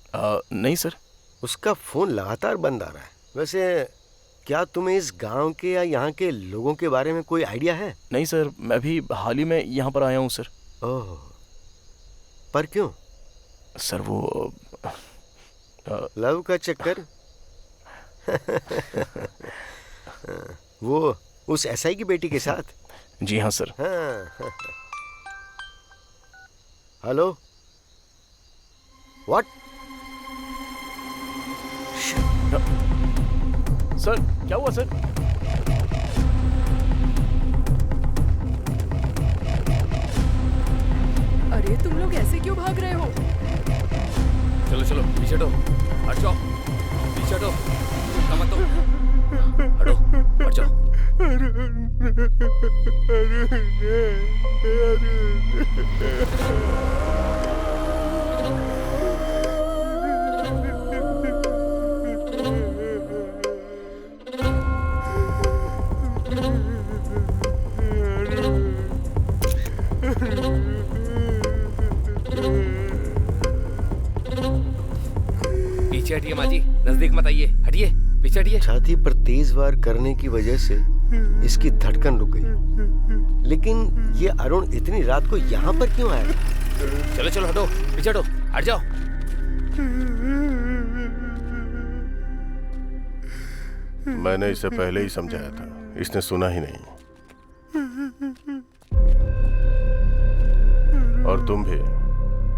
नहीं सर। उसका फोन लगातार बंद आ रहा है। वैसे क्या तुम्हें इस गांव के या यहाँ के लोगों के बारे में कोई आइडिया है? नहीं सर, मैं भी हाल ही में यहाँ पर आया हूँ सर। ओह, पर क्यों? सर वो लव का चक्कर। वो उस एसआई की बेटी के साथ? जी हाँ सर। हाँ। Hello, what? सर क्या हुआ सर? अरे अरे तुम लोग ऐसे क्यों भाग रहे हो? चलो चलो पीछे हटो, हट जाओ, पीछे हटो, मत दो, हटो, हट जाओ। पीछे हटिए माँ जी, नजदीक मत आइए, हटिए, पीछे हटिए। छाती पर तेज वार करने की वजह से इसकी धड़कन रुक गई। लेकिन ये अरुण इतनी रात को यहाँ पर क्यों आया? चलो चलो हटो, पीछे हटो, हट जाओ। मैंने इसे पहले ही समझाया था, इसने सुना ही नहीं। और तुम भी,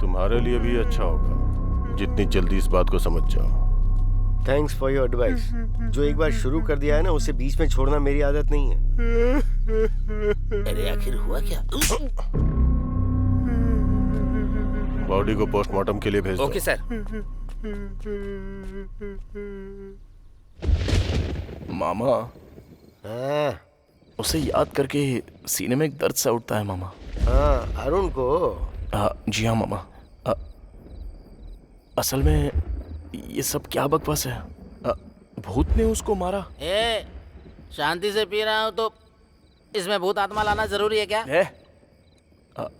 तुम्हारे लिए भी अच्छा होगा जितनी जल्दी इस बात को समझ जाओ। Thanks for your advice. जो एक बार शुरू कर दिया है ना, उसे बीच में छोड़ना मेरी आदत नहीं है। अरे आखिर हुआ क्या? बॉडी को पोस्टमार्टम के लिए भेज दो। Okay sir. मामा, उसे याद करके सीने में एक दर्द सा उठता है मामा। हाँ, अरुण को? जी हाँ मामा। असल में ये सब क्या बकवास है? भूत ने उसको मारा? शांति से पी रहा हूँ तो इसमें भूत आत्मा लाना जरूरी है क्या?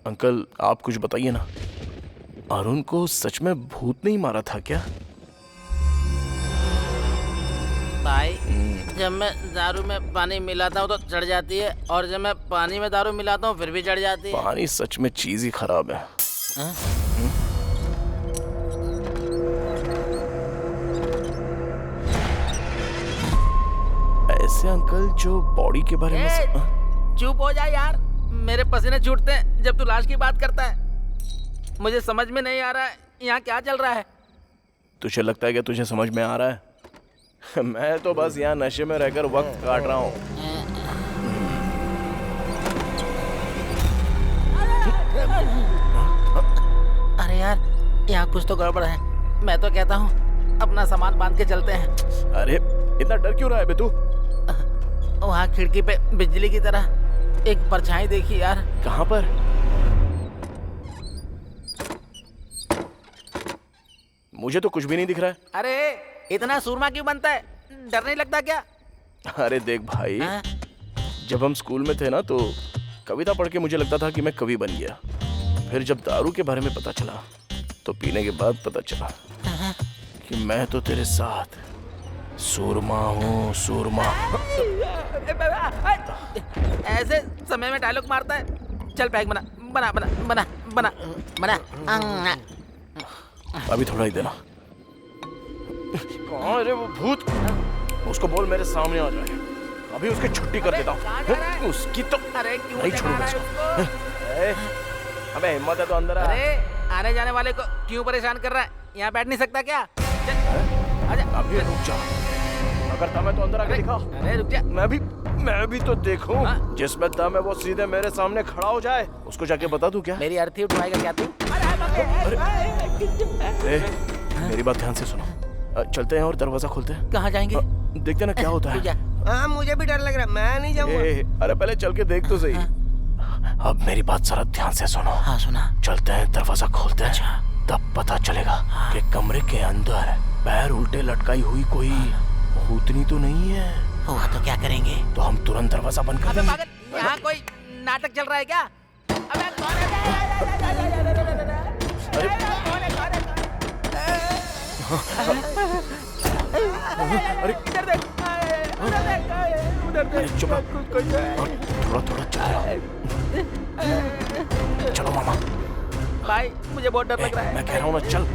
अंकल आप कुछ बताइए ना, अरुण को सच में भूत नहीं मारा था क्या? भाई, जब मैं दारू में पानी मिलाता हूँ तो चढ़ जाती है, और जब मैं पानी में दारू मिलाता हूँ फिर भी चढ़ जाती है। पानी सच में चीज ही खराब है। ऐसे अंकल जो बॉडी के बारे में चुप हो जा यार, मेरे पसीने छूटते हैं जब तू लाश की बात करता है। मुझे समझ में नहीं आ रहा है यहाँ क्या चल रहा है। तुझे लगता है कि तुझे समझ में आ रहा है? मैं तो बस यहाँ नशे में रहकर वक्त काट रहा हूँ। अरे यार, यहाँ कुछ तो गड़बड़ है। मैं तो कहता हूँ अपना सामान बांध के चलते हैं। अरे इतना डर क्यों रहा है बे तू? वहाँ खिड़की पे बिजली की तरह एक परछाई देखी यार। कहाँ पर? मुझे तो कुछ भी नहीं दिख रहा है। अरे इतना सूरमा क्यों बनता है? डर नहीं लगता क्या? अरे देख भाई, जब हम स्कूल में थे ना तो कविता पढ़ के मुझे लगता था कि मैं कवि बन गया। फिर जब दारू के बारे में पता चला तो पीने के बाद पता चला कि मैं तो तेरे साथ सूरमा हूँ, सूरमा। ऐसे समय में डायलॉग मारता है। चल पैक बना बना बना बना बना बना। अभी थोड़ा ही देना। कहाँ? अरे वो भूत, उसको बोल मेरे सामने आ जाए। अभी उसकी छुट्टी कर देता हूँ। उसकी तो नहीं छोड़ूंगा इसको। अबे हिम्मत है तो अंदर आ। अरे आने जाने वाले को क्यों परेशान कर रहा है? यहाँ बैठ नहीं सकता क्या? आजा। अभी रुक जा, अगर दम है तो अंदर आके दिखा। अरे रुक जा। मैं भी तो देखूं। जिसमें दम है वो सीधे मेरे सामने खड़ा हो जाए। उसको जाके बता दूं क्या? मेरी अर्थी उठवाएगा क्या तू? मेरी बात ध्यान से सुनो। चलते हैं और दरवाजा खोलते हैं। कहाँ जाएंगे? देखते ना क्या होता है। हाँ, मुझे भी डर लग रहा है, मैं नहीं जाऊंगा। अरे पहले चल के देख तो सही। अब मेरी बात जरा ध्यान से सुनो। हाँ सुना। चलते हैं, दरवाजा खोलते हैं, तब पता चलेगा कि कमरे के अंदर पैर उल्टे लटकाई हुई कोई भूतनी तो नहीं है। हुआ तो क्या करेंगे? तो हम तुरंत दरवाजा बंद कर देंगे। यहाँ कोई नाटक चल रहा है क्या? अबे कौन है? अरे इधर देख, उधर देख, उधर देख। चुप थोड़ा थोड़ा चलो मामा। भाई मुझे बहुत डर लग रहा है। मैं कह रहा हूँ ना, चल।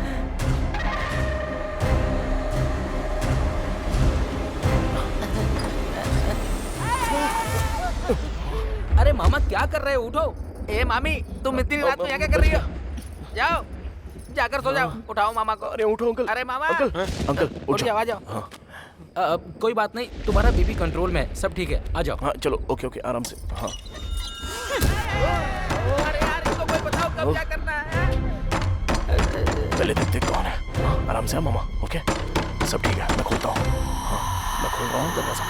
अरे मामा क्या कर रहे हो? उठो। ए मामी, तुम इतनी रात में यहाँ क्या कर रही हो? जाओ, जाकर सो जाओ। उठाओ मामा को। अरे उठो अंकल। अरे मामा। अंकल उठ जाओ, आ जाओ। कोई बात नहीं, तुम्हारा बीपी कंट्रोल में है, सब ठीक है, आ जाओ। हाँ चलो, ओके आराम से। हाँ अरे यार, इसको कोई बताओ कब क्या करना है। पहले देखते कौन है। हाँ, आराम से मामा। ओके सब ठीक है, मैं खोलता हूँ। हाँ, मैं खोल रहा हूँ दरवाजा।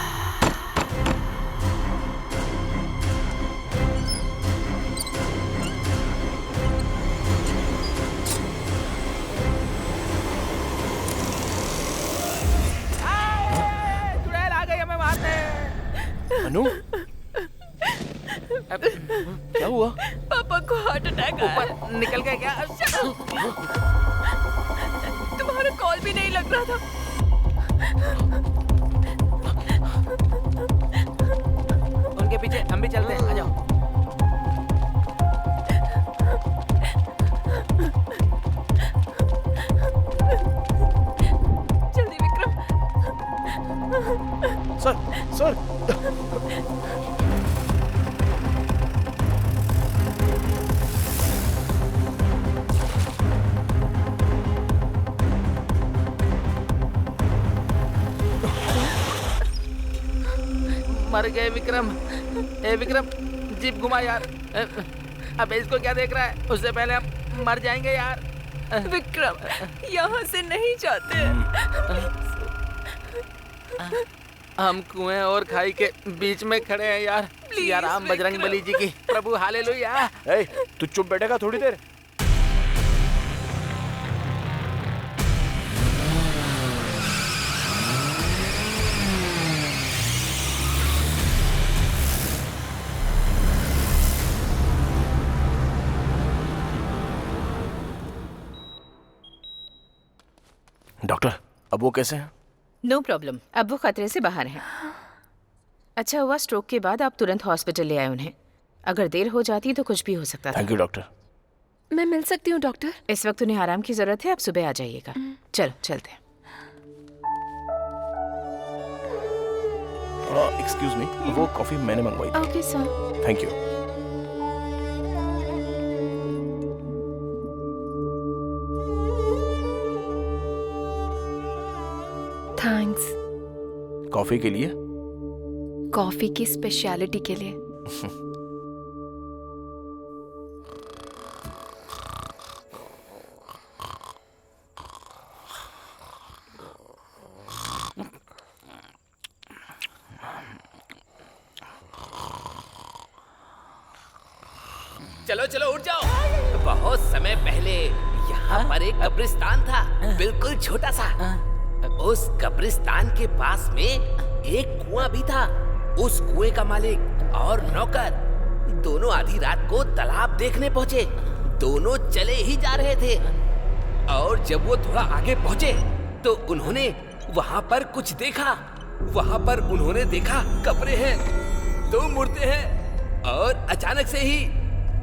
चुड़ैल आ गई, हमें मारने। अनु क्या हुआ? पापा को हार्ट अटैक आया। ऊपर निकल गए क्या? तुम्हारा कॉल भी नहीं लग रहा था। उनके पीछे हम भी चलते हैं, आ जाओ। जल्दी विक्रम। सर मर गए विक्रम। ए विक्रम, जीप घुमा यार। अबे इसको क्या देख रहा है? उससे पहले हम मर जाएंगे यार। विक्रम, यहाँ से नहीं जाते। हम कुएं और खाई के बीच में खड़े हैं यार। या राम बजरंग बली जी की प्रभु हालेलुया। तू चुप बैठेगा थोड़ी देर? डॉक्टर, अब वो कैसे हैं? नो प्रॉब्लम, अब वो खतरे से बाहर हैं। अच्छा हुआ स्ट्रोक के बाद आप तुरंत हॉस्पिटल ले आए उन्हें। अगर देर हो जाती तो कुछ भी हो सकता था। Thank you doctor. मैं मिल सकती हूँ डॉक्टर? इस वक्त उन्हें आराम की जरूरत है, आप सुबह आ जाइएगा। चलो चलते हैं। एक्सक्यूज मी, वो कॉफी मैंने मंगवाई थी। Okay sir. Thank you. Thanks. Coffee के लिए? कॉफी की स्पेशलिटी के लिए। चलो चलो उठ जाओ। बहुत समय पहले यहाँ पर एक कब्रिस्तान था, बिल्कुल छोटा सा। उस कब्रिस्तान के पास में एक कुआं भी था। उस कुएं का मालिक और नौकर दोनों आधी रात को तालाब देखने पहुंचे। दोनों चले ही जा रहे थे और जब वो थोड़ा आगे पहुंचे तो उन्होंने वहां पर कुछ देखा। वहां पर उन्होंने देखा कब्रें हैं, 2 मुर्दे हैं और अचानक से ही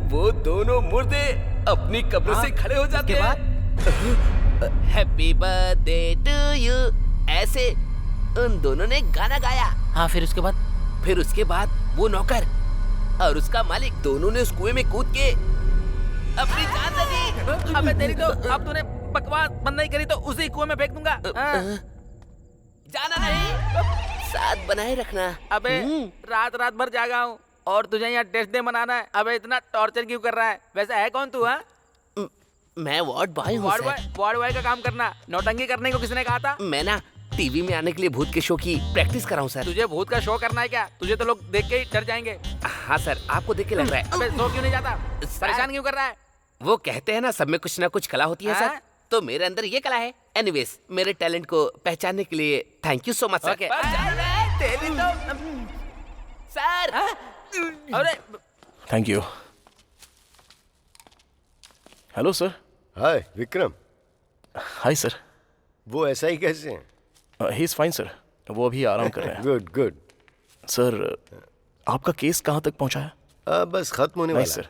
वो दोनों मुर्दे अपनी कब्र से खड़े हो जाते हैं। हैप्पी बर्थडे टू यू, ऐसे उन दोनों ने गाना गाया। हाँ, फिर उसके बाद वो नौकर और उसका मालिक दोनों ने उस कुएं में कूद के अपनी जान दे दी। अबे तेरी तो, अब तूने बकवास बंद नहीं करी तो उसी कुएं में फेंक दूंगा। जाना नहीं, साथ बनाए रखना। अबे रात रात भर जागा हूँ और तुझे यहाँ टेस्ट डे मनाना है। अबे इतना टॉर्चर क्यों कर रहा है? वैसे है कौन तू? हाँ, मैं वार्ड बॉय हूँ। वार्ड बॉय का काम करना, नौटंकी करने को किसने कहा था? मैं ना टीवी में आने के लिए भूत के शो की प्रैक्टिस कर रहा हूँ सर। तुझे भूत का शो करना है क्या? तुझे तो लोग देख के ही डर जाएंगे। हाँ सर, आपको देख के लग रहा है। अबे शो क्यों नहीं जाता? परेशान क्यों कर रहा है? वो कहते हैं ना सब में कुछ ना कुछ कला होती है सर, तो मेरे अंदर ये कला है। एनीवेज, मेरे टैलेंट को पहचानने के लिए thank you so much sir. Sir अरे thank you. Hello sir. Hi Vikram. Hi sir. वो ऐसा ही कैसे हैं? ही इज फाइन सर, वो अभी आराम कर रहे हैं। Good good. सर आपका केस कहाँ तक पहुँचा है? बस खत्म होने वाला है।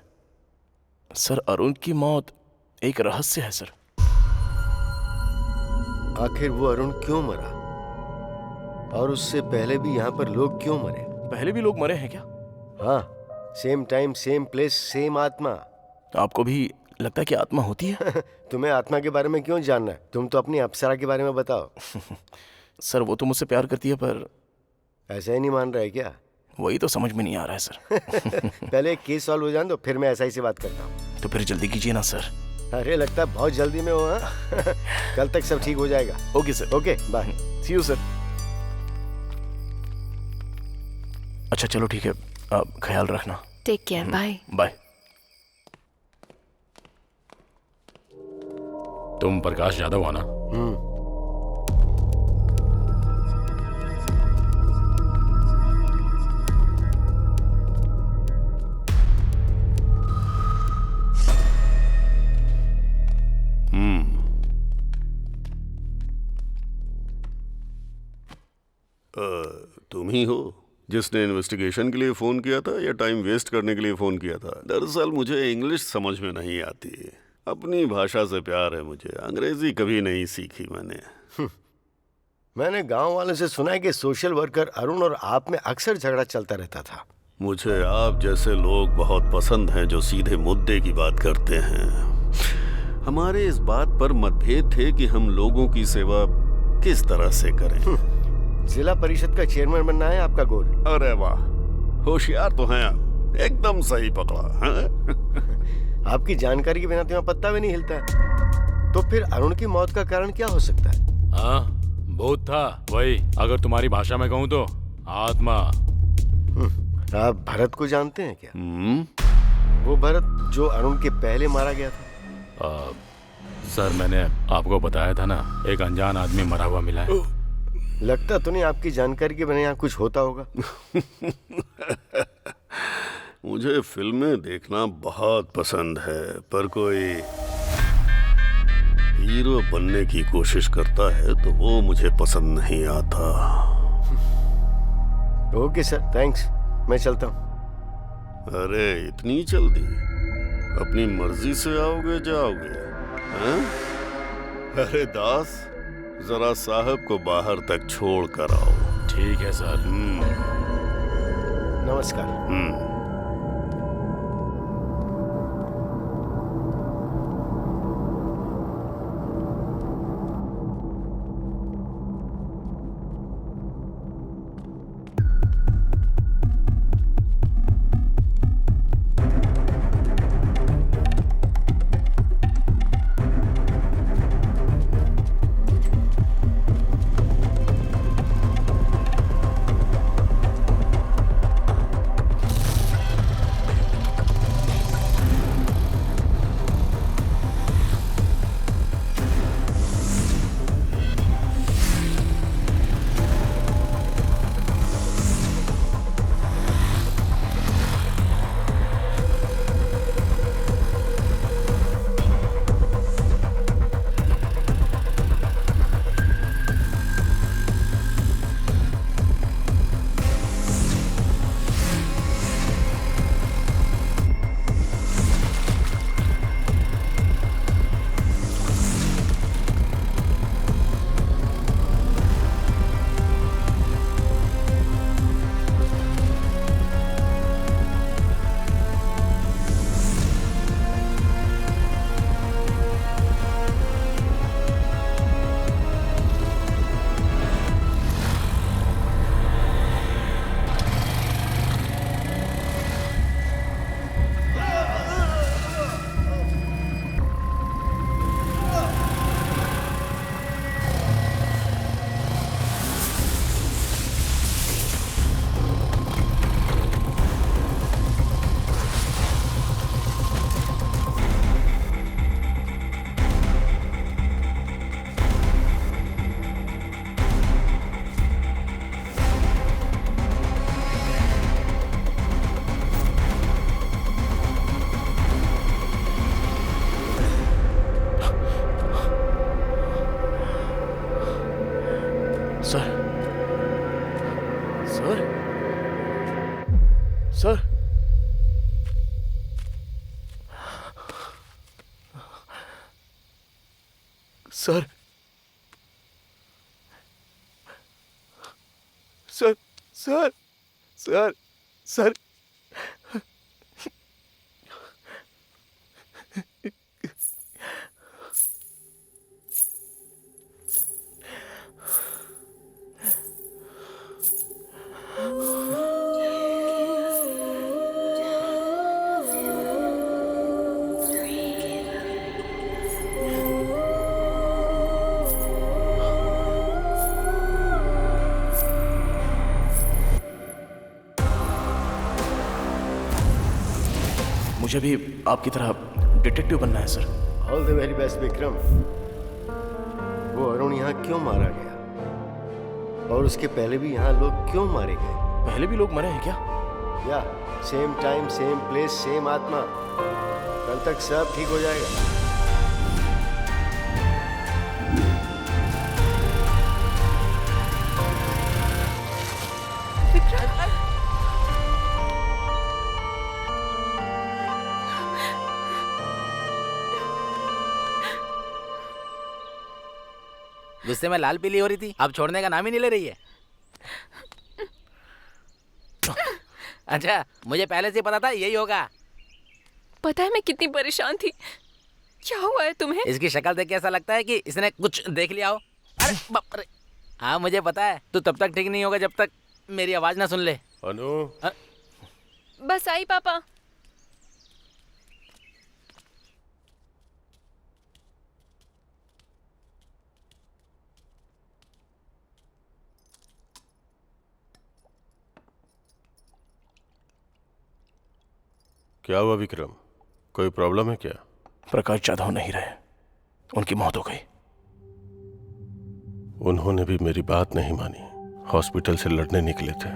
सर अरुण की मौत एक रहस्य है सर। आखिर वो अरुण क्यों मरा? और उससे पहले भी यहाँ पर लोग क्यों मरे? पहले भी लोग मरे हैं क्या? हाँ, same time same place same आत्मा। आपको भी लगता है कि आत्मा होती है? तुम्हें आत्मा के बारे में क्यों जानना है? तुम तो अपनी अप्सरा के बारे में बताओ। सर वो तो मुझसे प्यार करती है, पर ऐसा ही नहीं मान रहा है क्या? वही तो समझ में नहीं आ रहा है सर। पहले केस सॉल्व हो जाए तो फिर मैं ऐसा ही से बात करता हूँ। तो फिर जल्दी कीजिए ना सर, अरे लगता है बहुत जल्दी में हो। हाँ? कल तक सब ठीक हो जाएगा। Okay sir. Okay bye. See you sir. अच्छा चलो ठीक है, आप ख्याल रखना। Take care. Bye bye. तुम प्रकाश यादव हो ना? तुम ही हो जिसने इन्वेस्टिगेशन के लिए फोन किया था या टाइम वेस्ट करने के लिए फोन किया था? दरअसल मुझे इंग्लिश समझ में नहीं आती। अपनी भाषा से प्यार है मुझे, अंग्रेजी कभी नहीं सीखी मैंने। मैंने गांव वालों से सुना है कि सोशल वर्कर अरुण और आप में अक्सर झगड़ा चलता रहता था। मुझे आप जैसे लोग बहुत पसंद हैं जो सीधे मुद्दे की बात करते हैं। हमारे इस बात पर मतभेद थे कि हम लोगों की सेवा किस तरह से करें। जिला परिषद का चेयरमैन बनना है आपका गोल? अरे वाह, होशियार तो हैं आप, एकदम सही पकड़ा है? आपकी जानकारी के बिना तो यहाँ पत्ता भी नहीं हिलता है। तो फिर अरुण की मौत का कारण क्या हो सकता है? हाँ, भूत था वही, अगर तुम्हारी भाषा में कहूँ तो आत्मा। आप भरत को जानते हैं क्या? वो भरत जो अरुण के पहले मारा गया था। सर मैंने आपको बताया था ना, एक अनजान आदमी मरा हुआ मिला है। लगता तो नहीं आपकी जानकारी के बिना यहाँ कुछ होता होगा। मुझे फिल्में देखना बहुत पसंद है, पर कोई हीरो बनने की कोशिश करता है तो वो मुझे पसंद नहीं आता। ओके सर, थैंक्स, मैं चलता हूँ। अरे इतनी जल्दी? अपनी मर्जी से आओगे जाओगे? हैं? अरे दास, जरा साहब को बाहर तक छोड़ कर आओ। ठीक है सर। नमस्कार। Sir, sir, sir, sir, sir, sir, मुझे भी आपकी तरह डिटेक्टिव बनना है sir. All the very best Vikram. वो अरुण यहाँ क्यों मारा गया और उसके पहले भी यहाँ लोग क्यों मारे गए? पहले भी लोग मरे हैं क्या? या same time same place same आत्मा। कल तक सब ठीक हो जाएगा। गुस्से में लाल पीली हो रही थी, अब छोड़ने का नाम ही नहीं ले रही है। अच्छा, मुझे पहले से पता था यही होगा। पता है मैं कितनी परेशान थी। क्या हुआ है तुम्हें? इसकी शक्ल देख के ऐसा लगता है कि इसने कुछ देख लिया हो। अरे बाप रे। हाँ मुझे पता है, तू तब तक ठीक नहीं होगा जब तक मेरी आवाज ना सुन ले। अनु, बस आई पापा। क्या हुआ विक्रम? कोई प्रॉब्लम है क्या? प्रकाश जाधव नहीं रहे, उनकी मौत हो गई। उन्होंने भी मेरी बात नहीं मानी। हॉस्पिटल से लड़ने निकले थे,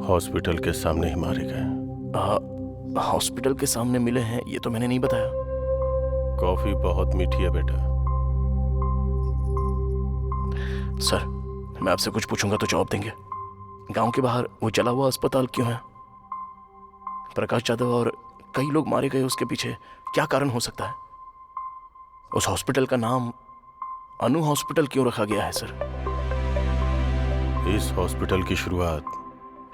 हॉस्पिटल के सामने ही मारे गए। हॉस्पिटल के सामने मिले हैं ये तो मैंने नहीं बताया। कॉफी बहुत मीठी है बेटा। सर, मैं आपसे कुछ पूछूंगा तो जवाब देंगे? गांव के बाहर वो जला हुआ अस्पताल क्यों है? प्रकाश जाधव और कई लोग मारे गए, उसके पीछे क्या कारण हो सकता है? उस हॉस्पिटल का नाम अनु हॉस्पिटल क्यों रखा गया है सर? इस हॉस्पिटल की शुरुआत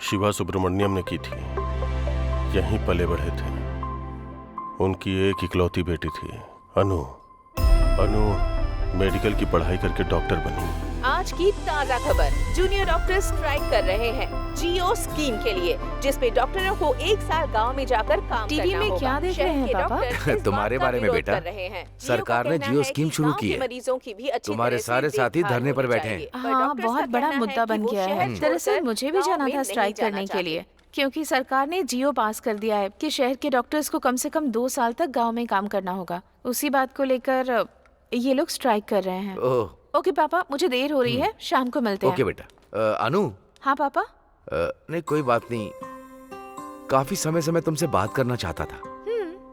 शिवा सुब्रमण्यम ने की थी। यहीं पले बढ़े थे। उनकी एक इकलौती बेटी थी अनु। अनु मेडिकल की पढ़ाई करके डॉक्टर बनी। आज की ताज़ा खबर, जूनियर डॉक्टर स्ट्राइक कर रहे हैं जियो स्कीम के लिए, जिसपे डॉक्टरों को 1 साल गांव में जाकर काम टीवी करना में होगा। क्या देख रहे हैं पापा? तुम्हारे बारे में बेटा, सरकार ने जियो स्कीम शुरू की है। मरीजों की भी अच्छी तुम्हारे सारे साथी धरने पर बैठे हैं। हाँ, बहुत बड़ा मुद्दा बन गया है। दरअसल मुझे भी जाना था स्ट्राइक करने के लिए, क्योंकि सरकार ने जियो पास कर दिया है कि शहर के डॉक्टर्स को कम से कम 2 साल तक गांव में काम करना होगा। उसी बात को लेकर ये लोग स्ट्राइक कर रहे हैं। ओके पापा, मुझे देर हो रही है, शाम को मिलते हैं। ओके बेटा। अनु। हाँ पापा। नहीं कोई बात नहीं, काफी समय से मैं तुमसे बात करना चाहता था,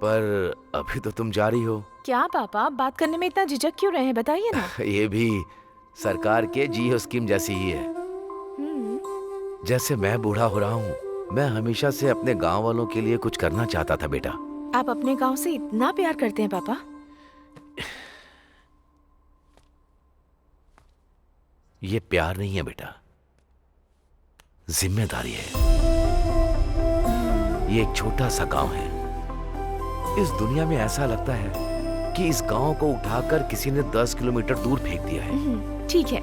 पर अभी तो तुम जा रही हो। क्या पापा, बात करने में इतना झिझक क्यों रहे हैं, बताइए ना। ये भी सरकार के जियो स्कीम जैसी ही है। जैसे मैं बूढ़ा हो रहा हूँ, मैं हमेशा से अपने गांव वालों के लिए कुछ करना चाहता था बेटा। आप अपने गांव से इतना प्यार करते हैं पापा? ये प्यार नहीं है बेटा, जिम्मेदारी है। ये एक छोटा सा गांव है। इस दुनिया में ऐसा लगता है कि इस गांव को उठाकर किसी ने 10 किलोमीटर दूर फेंक दिया है। ठीक है,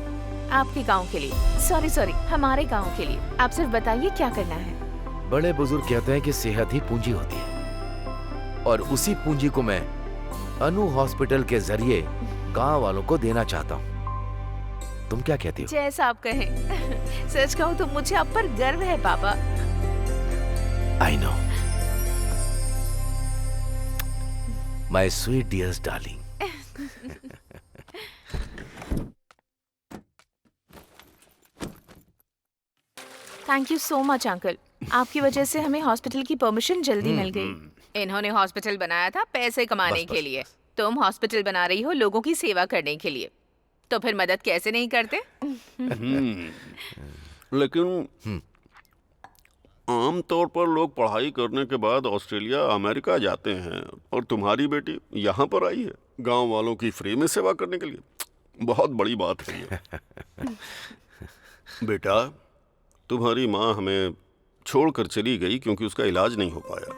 आपके गांव के लिए। सॉरी, हमारे गांव के लिए। आप सिर्फ बताइए क्या करना है। बड़े बुजुर्ग कहते हैं कि सेहत ही पूंजी होती है, और उसी पूंजी को मैं अनु हॉस्पिटल के जरिए गांव वालों को देना चाहता हूँ। तुम क्या कहती हो? जैसा आप कहें। सच कहूँ तो मुझे आप पर गर्व है पापा। I know my sweet dears darling. Thank you so much uncle, आपकी वजह से हमें हॉस्पिटल की परमिशन जल्दी मिल गई। इन्होंने हॉस्पिटल बनाया था पैसे कमाने के लिए, तुम हॉस्पिटल बना रही हो लोगों की सेवा करने के लिए, तो फिर मदद कैसे नहीं करते? लेकिन आम तौर पर लोग पढ़ाई करने के बाद ऑस्ट्रेलिया अमेरिका जाते हैं, और तुम्हारी बेटी यहाँ पर आई है गांव वालों की फ्री में सेवा करने के लिए। बहुत बड़ी बात है ये। बेटा, तुम्हारी माँ हमें छोड़कर चली गई क्योंकि उसका इलाज नहीं हो पाया।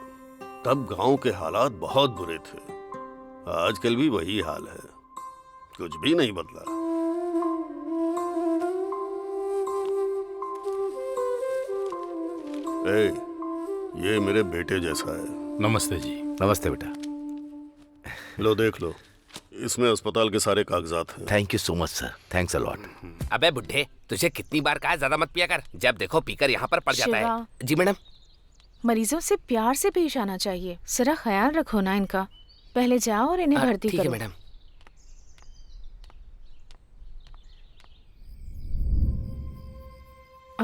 तब गांव के हालात बहुत बुरे थे। आजकल भी वही हाल है, कुछ भी नहीं बदला। ए, ये मेरे बेटे जैसा है। नमस्ते जी। नमस्ते बेटा। लो देख लो, इसमें अस्पताल के सारे कागजात हैं। Thank you so much sir, thanks a lot. अबे बुड्ढे, तुझे कितनी बार कहा ज्यादा मत पिया कर, जब देखो पीकर यहाँ पर पड़ जाता है। शिवा। जी मैडम। मरीजों से प्यार से पेश आना चाहिए। जरा ख्याल रखो ना इनका। पहले जाओ और इन्हें भर्ती ठीक है करो। मैडम।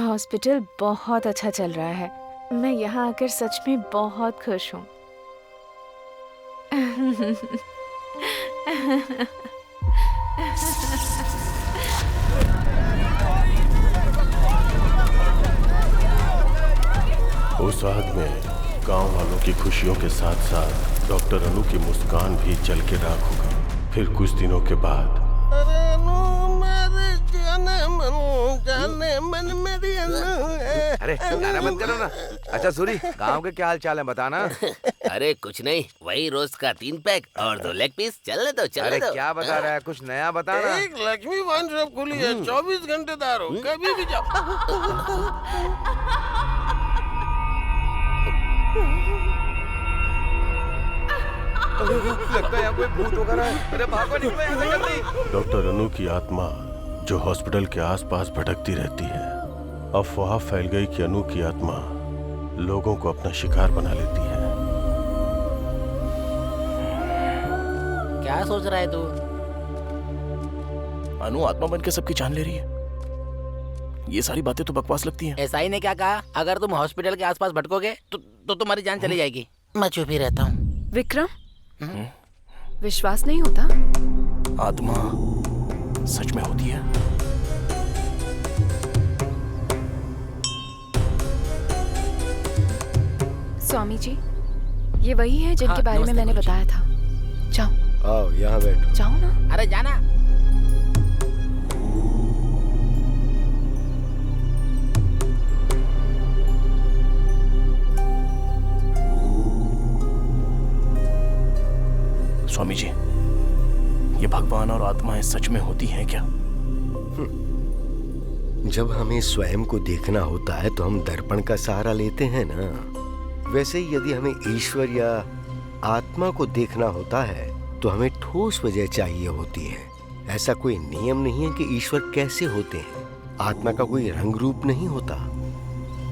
हॉस्पिटल बहुत अच्छा चल रहा है। मैं यहाँ आकर सच में बहुत खुश हूँ। उस रात में गांव वालों की खुशियों के साथ साथ डॉक्टर अनु की मुस्कान भी जल के राख हो गई। फिर कुछ दिनों के बाद अरे गाना बंद करो ना। अच्छा सूरी, गांव के क्या हाल चाल है बताना। अरे कुछ नहीं, वही रोज का 3 पैक और 2 लेग पीस। चलने दो चलने अरे दो। क्या बता रहा है, कुछ नया बताना। एक लक्ष्मी वाइन शॉप खुली है, 24 घंटे दारू, कभी भी जाओ। लगता है यहाँ कोई भूत वगैरह है। अरे भागो, निकलो यहाँ से जल्दी। डॉक्टर अनु की आत्मा जो हॉस्पिटल के आसपास भटकती रहती है, अफवाह फैल गई कि अनु की आत्मा लोगों को अपना शिकार बना लेती है। क्या सोच रहा है तू? अनु आत्मा बन के सबकी जान ले रही है। ये सारी बातें तो बकवास लगती हैं। एसआई ने क्या कहा? अगर तुम हॉस्पिटल के आसपास भटकोगे तो तुम्हारी जान चली जाएगी। मैं चुप ही रहता हूँ। विक्रम, विश्वास नहीं होता? आत्मा सच में होती है। स्वामी जी, ये वही है जिनके बारे में मैंने बताया था। जाओ। आओ यहाँ बैठो। जाओ ना। अरे जाना। स्वामी जी, ये भगवान और आत्माएं सच में होती हैं क्या? जब हमें स्वयं को देखना होता है तो हम दर्पण का सहारा लेते हैं ना। वैसे ही यदि हमें ईश्वर या आत्मा को देखना होता है तो हमें ठोस वजह चाहिए होती है। ऐसा कोई नियम नहीं है कि ईश्वर कैसे होते हैं। आत्मा का कोई रंग रूप नहीं होता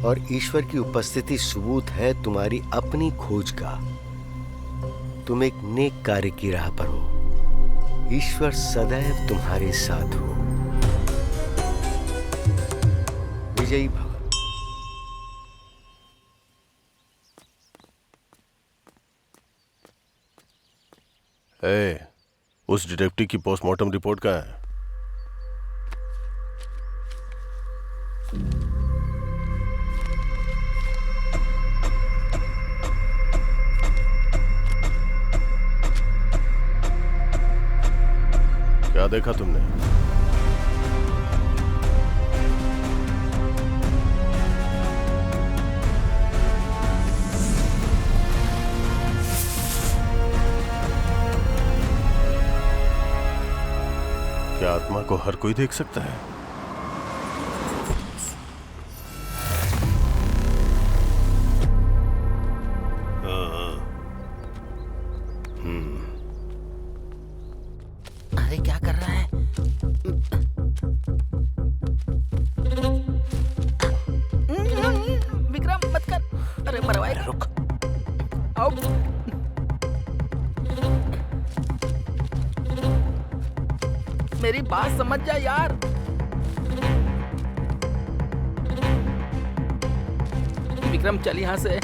और ईश्वर की उपस्थिति सबूत है तुम्हारी अपनी खोज का। तुम एक नेक कार्य की राह पर हो। ईश्वर सदैव तुम्हारे साथ हो। विजयी भव। उस डिटेक्टिव की पोस्टमार्टम रिपोर्ट कहाँ है? क्या देखा तुमने? क्या आत्मा को हर कोई देख सकता है? अरे क्या कर रहा है? विक्रम मत कर। अरे मरवाए। रुक। आओ। मेरी बात समझ जा यार। विक्रम चल यहाँ से।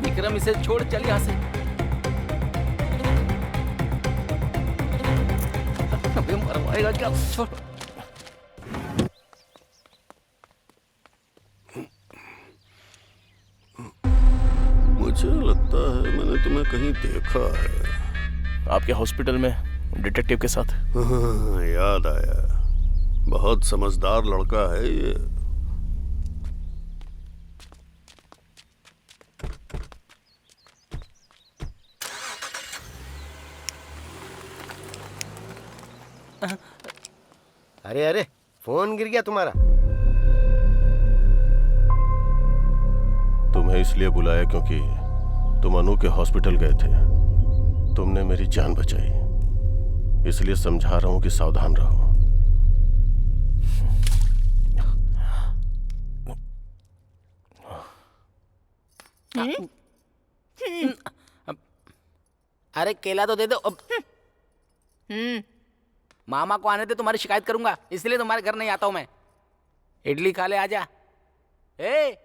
विक्रम इसे छोड़, चल यहाँ से। अबे मरवाएगा क्या? छोड़। मुझे लगता है मैंने तुम्हें कहीं देखा है। आपके हॉस्पिटल में डिटेक्टिव के साथ। याद आया, बहुत समझदार लड़का है ये। अरे अरे, फोन गिर गया तुम्हारा। तुम्हें इसलिए बुलाया क्योंकि तुम अनु के हॉस्पिटल गए थे। तुमने मेरी जान बचाई, इसलिए समझा रहा हूं कि सावधान रहो। अरे केला तो दे दो। मामा को आने दे, तुम्हारी शिकायत करूंगा, इसलिए तुम्हारे घर नहीं आता हूं मैं। इडली खा ले, आजा। ए,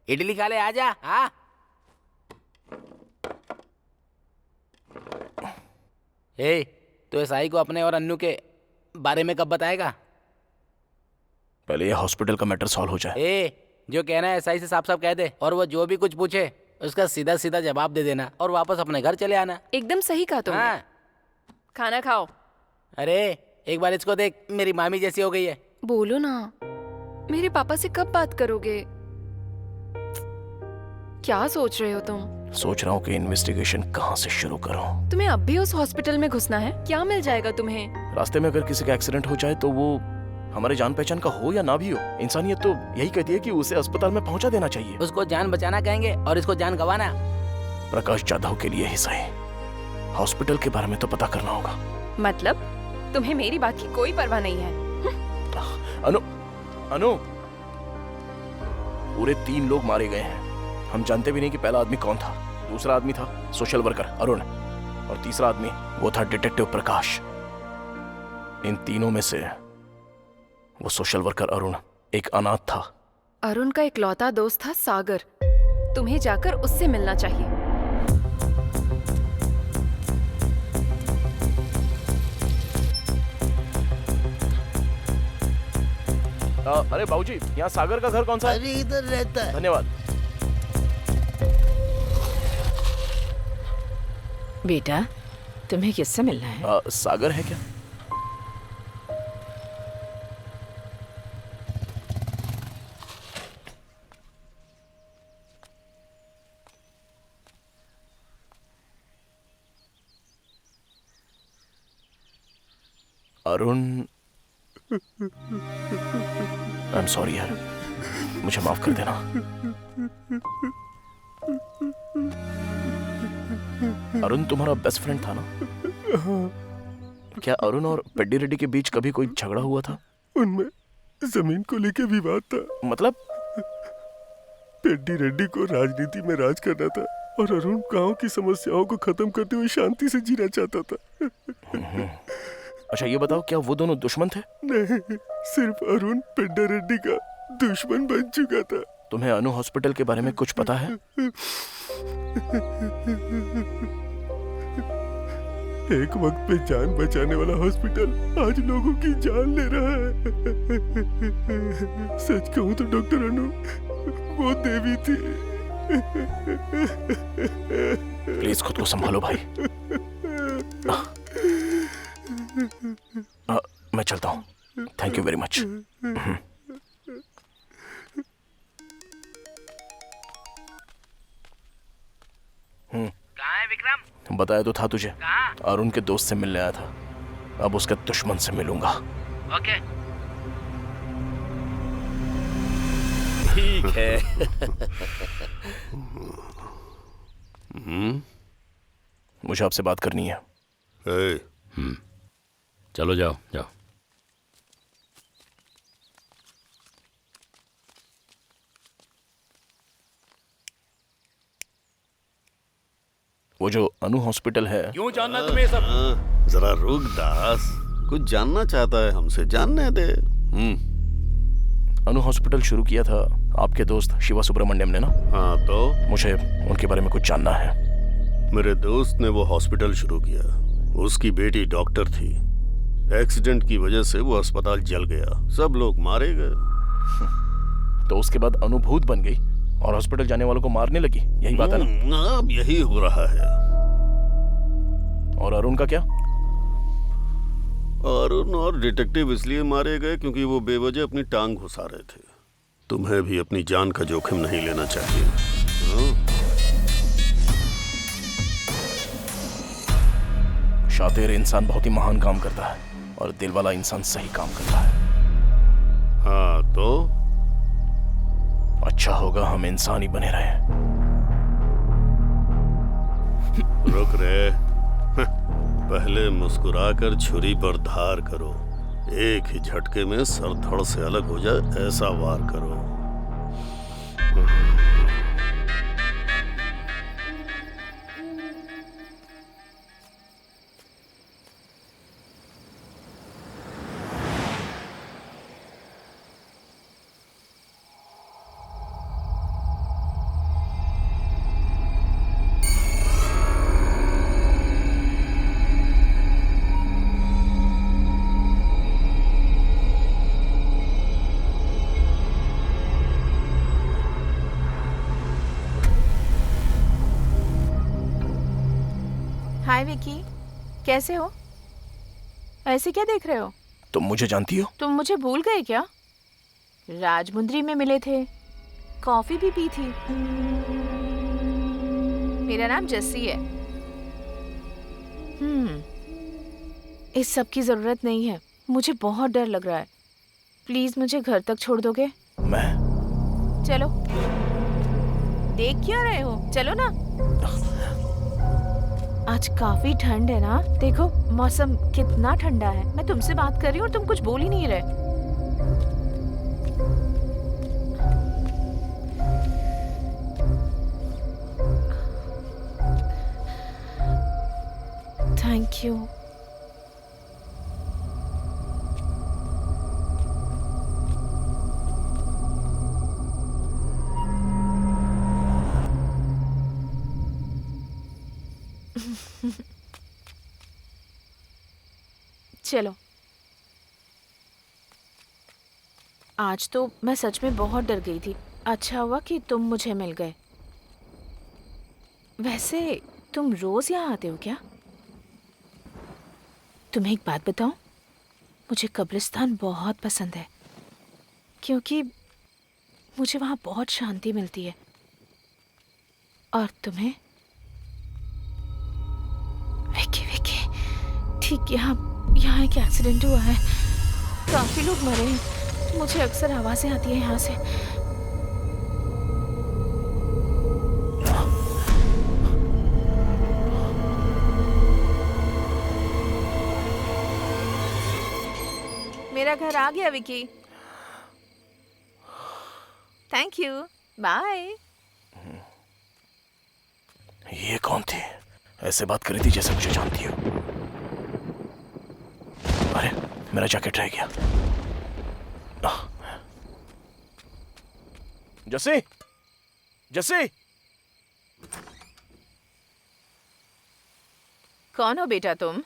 इडली खा ले, आजा। हाँ ए, तो एसआई को अपने और अन्नू के बारे में कब बताएगा? पहले ये हॉस्पिटल का मैटर सॉल्व हो जाए। ए, जो कहना है एसआई से साफ साफ कह दे, और वो जो भी कुछ पूछे उसका सीधा सीधा जवाब दे देना और वापस अपने घर चले आना। एकदम सही कहा तुमने। हाँ। खाना खाओ। अरे एक बार इसको देख, मेरी मामी जैसी हो गई है। बोलो ना, मेरे पापा से कब बात करोगे? क्या सोच रहे हो तुम? सोच रहा हूँ कि इन्वेस्टिगेशन कहाँ से शुरू करूँ। तुम्हें अब भी उस हॉस्पिटल में घुसना है? क्या मिल जाएगा तुम्हें? रास्ते में अगर किसी का एक्सीडेंट हो जाए तो वो हमारे जान पहचान का हो या ना भी हो, इंसानियत तो यही कहती है कि उसे अस्पताल में पहुंचा देना चाहिए। उसको जान बचाना कहेंगे और इसको जान गंवाना। प्रकाश जाधव के लिए ही सही, हॉस्पिटल के बारे में तो पता करना होगा। मतलब तुम्हें मेरी बात की कोई परवाह नहीं है? अनु, अनु, पूरे 3 लोग मारे गए हैं। हम जानते भी नहीं कि पहला आदमी कौन था। दूसरा आदमी था सोशल वर्कर अरुण, और तीसरा आदमी वो था डिटेक्टिव प्रकाश। इन तीनों में से वो सोशल वर्कर अरुण एक अनाथ था। अरुण का इकलौता दोस्त था सागर। तुम्हें जाकर उससे मिलना चाहिए। अरे बाबूजी, यहाँ सागर का घर कौन सा है? अरे इधर रहता है। धन्यवाद। बेटा, तुम्हें किससे मिलना है? सागर है क्या? अरुण, आई एम सॉरी यार, मुझे माफ कर देना। अरुण तुम्हारा बेस्ट फ्रेंड था ना? क्या अरुण और पेड्डी रेड्डी के बीच कभी कोई झगड़ा हुआ था? उनमें जमीन को लेके विवाद था। मतलब? पेड्डी रेड्डी को राजनीति में राज करना था और अरुण गांव की समस्याओं को खत्म करते हुए शांति से जीना चाहता था। अच्छा ये बताओ, क्या वो दोनों दुश्मन थे? नहीं, सिर्फ अरुण पेड्डी रेड्डी का दुश्मन बन चुका था। तुम्हें अनु हॉस्पिटल के बारे में कुछ पता है? एक वक्त पे जान बचाने वाला हॉस्पिटल आज लोगों की जान ले रहा है। सच कहूं तो डॉक्टर अनु वो देवी थी। प्लीज खुद को संभालो भाई। मैं चलता हूँ। Thank you very much. कहाँ है विक्रम? बताया तो था तुझे, अरुण के दोस्त से मिलने आया था। अब उसके दुश्मन से मिलूंगा। ओके ठीक है। मुझे आपसे बात करनी है। चलो जाओ जाओ। वो जो अनु हॉस्पिटल है, क्यों जानना तुम्हें ये सब? जरा रुक दास, कुछ जानना चाहता है हमसे, जानने दे। अनु हॉस्पिटल शुरू किया था आपके दोस्त शिवा सुब्रमण्यम ने ना? हाँ तो? मुझे उनके बारे में कुछ जानना है। मेरे दोस्त ने वो हॉस्पिटल शुरू किया। उसकी बेटी डॉक्टर थी। एक्सीडेंट की वजह से वो अस्पताल जल गया, सब लोग मारे गए। तो उसके बाद अनुभूत बन गई और हॉस्पिटल जाने वालों को मारने लगी, यही बात है ना? अब यही हो रहा है। और अरुण का क्या? अरुण और डिटेक्टिव इसलिए मारे गए क्योंकि वो बेवजह अपनी टांग घुसा रहे थे। तुम्हें भी अपनी जान का जोखिम नहीं लेना चाहिए। शातिर इंसान बहुत ही महान काम करता है और दिल वाला इंसान सही काम करता है। हाँ तो? अच्छा होगा हम इंसान ही बने रहे। रुक रे, पहले मुस्कुराकर छुरी पर धार करो। एक ही झटके में सर धड़ से अलग हो जाए ऐसा वार करो। हाय विकी, कैसे हो? ऐसे क्या देख रहे हो? तुम मुझे जानती हो? तुम मुझे भूल गए क्या? राजमुंद्री में मिले थे, कॉफी भी पी थी। मेरा नाम जस्सी है। इस सब की जरूरत नहीं है, मुझे बहुत डर लग रहा है। प्लीज मुझे घर तक छोड़ दोगे? मैं? चलो। देख क्यों रहे हो? चलो ना। आज काफी ठंड है ना, देखो मौसम कितना ठंडा है। मैं तुमसे बात कर रही हूँ और तुम कुछ बोल ही नहीं रहे। Thank you. चलो, आज तो मैं सच में बहुत डर गई थी। अच्छा हुआ कि तुम मुझे मिल गए। वैसे तुम रोज यहाँ आते हो क्या? तुम्हें एक बात बताऊं, मुझे कब्रिस्तान बहुत पसंद है क्योंकि मुझे वहाँ बहुत शांति मिलती है। और तुम्हें? विकी विकी, ठीक यहाँ एक एक्सीडेंट हुआ है, काफी लोग मरे हैं। मुझे अक्सर आवाजें आती है यहाँ से। मेरा घर आ गया विकी। Thank you, bye. ये कौन थी? ऐसे बात कर रही थी जैसे मुझे जानती हो। अरे मेरा जैकेट रह गया। जस्सी, जस्सी। कौन हो बेटा तुम?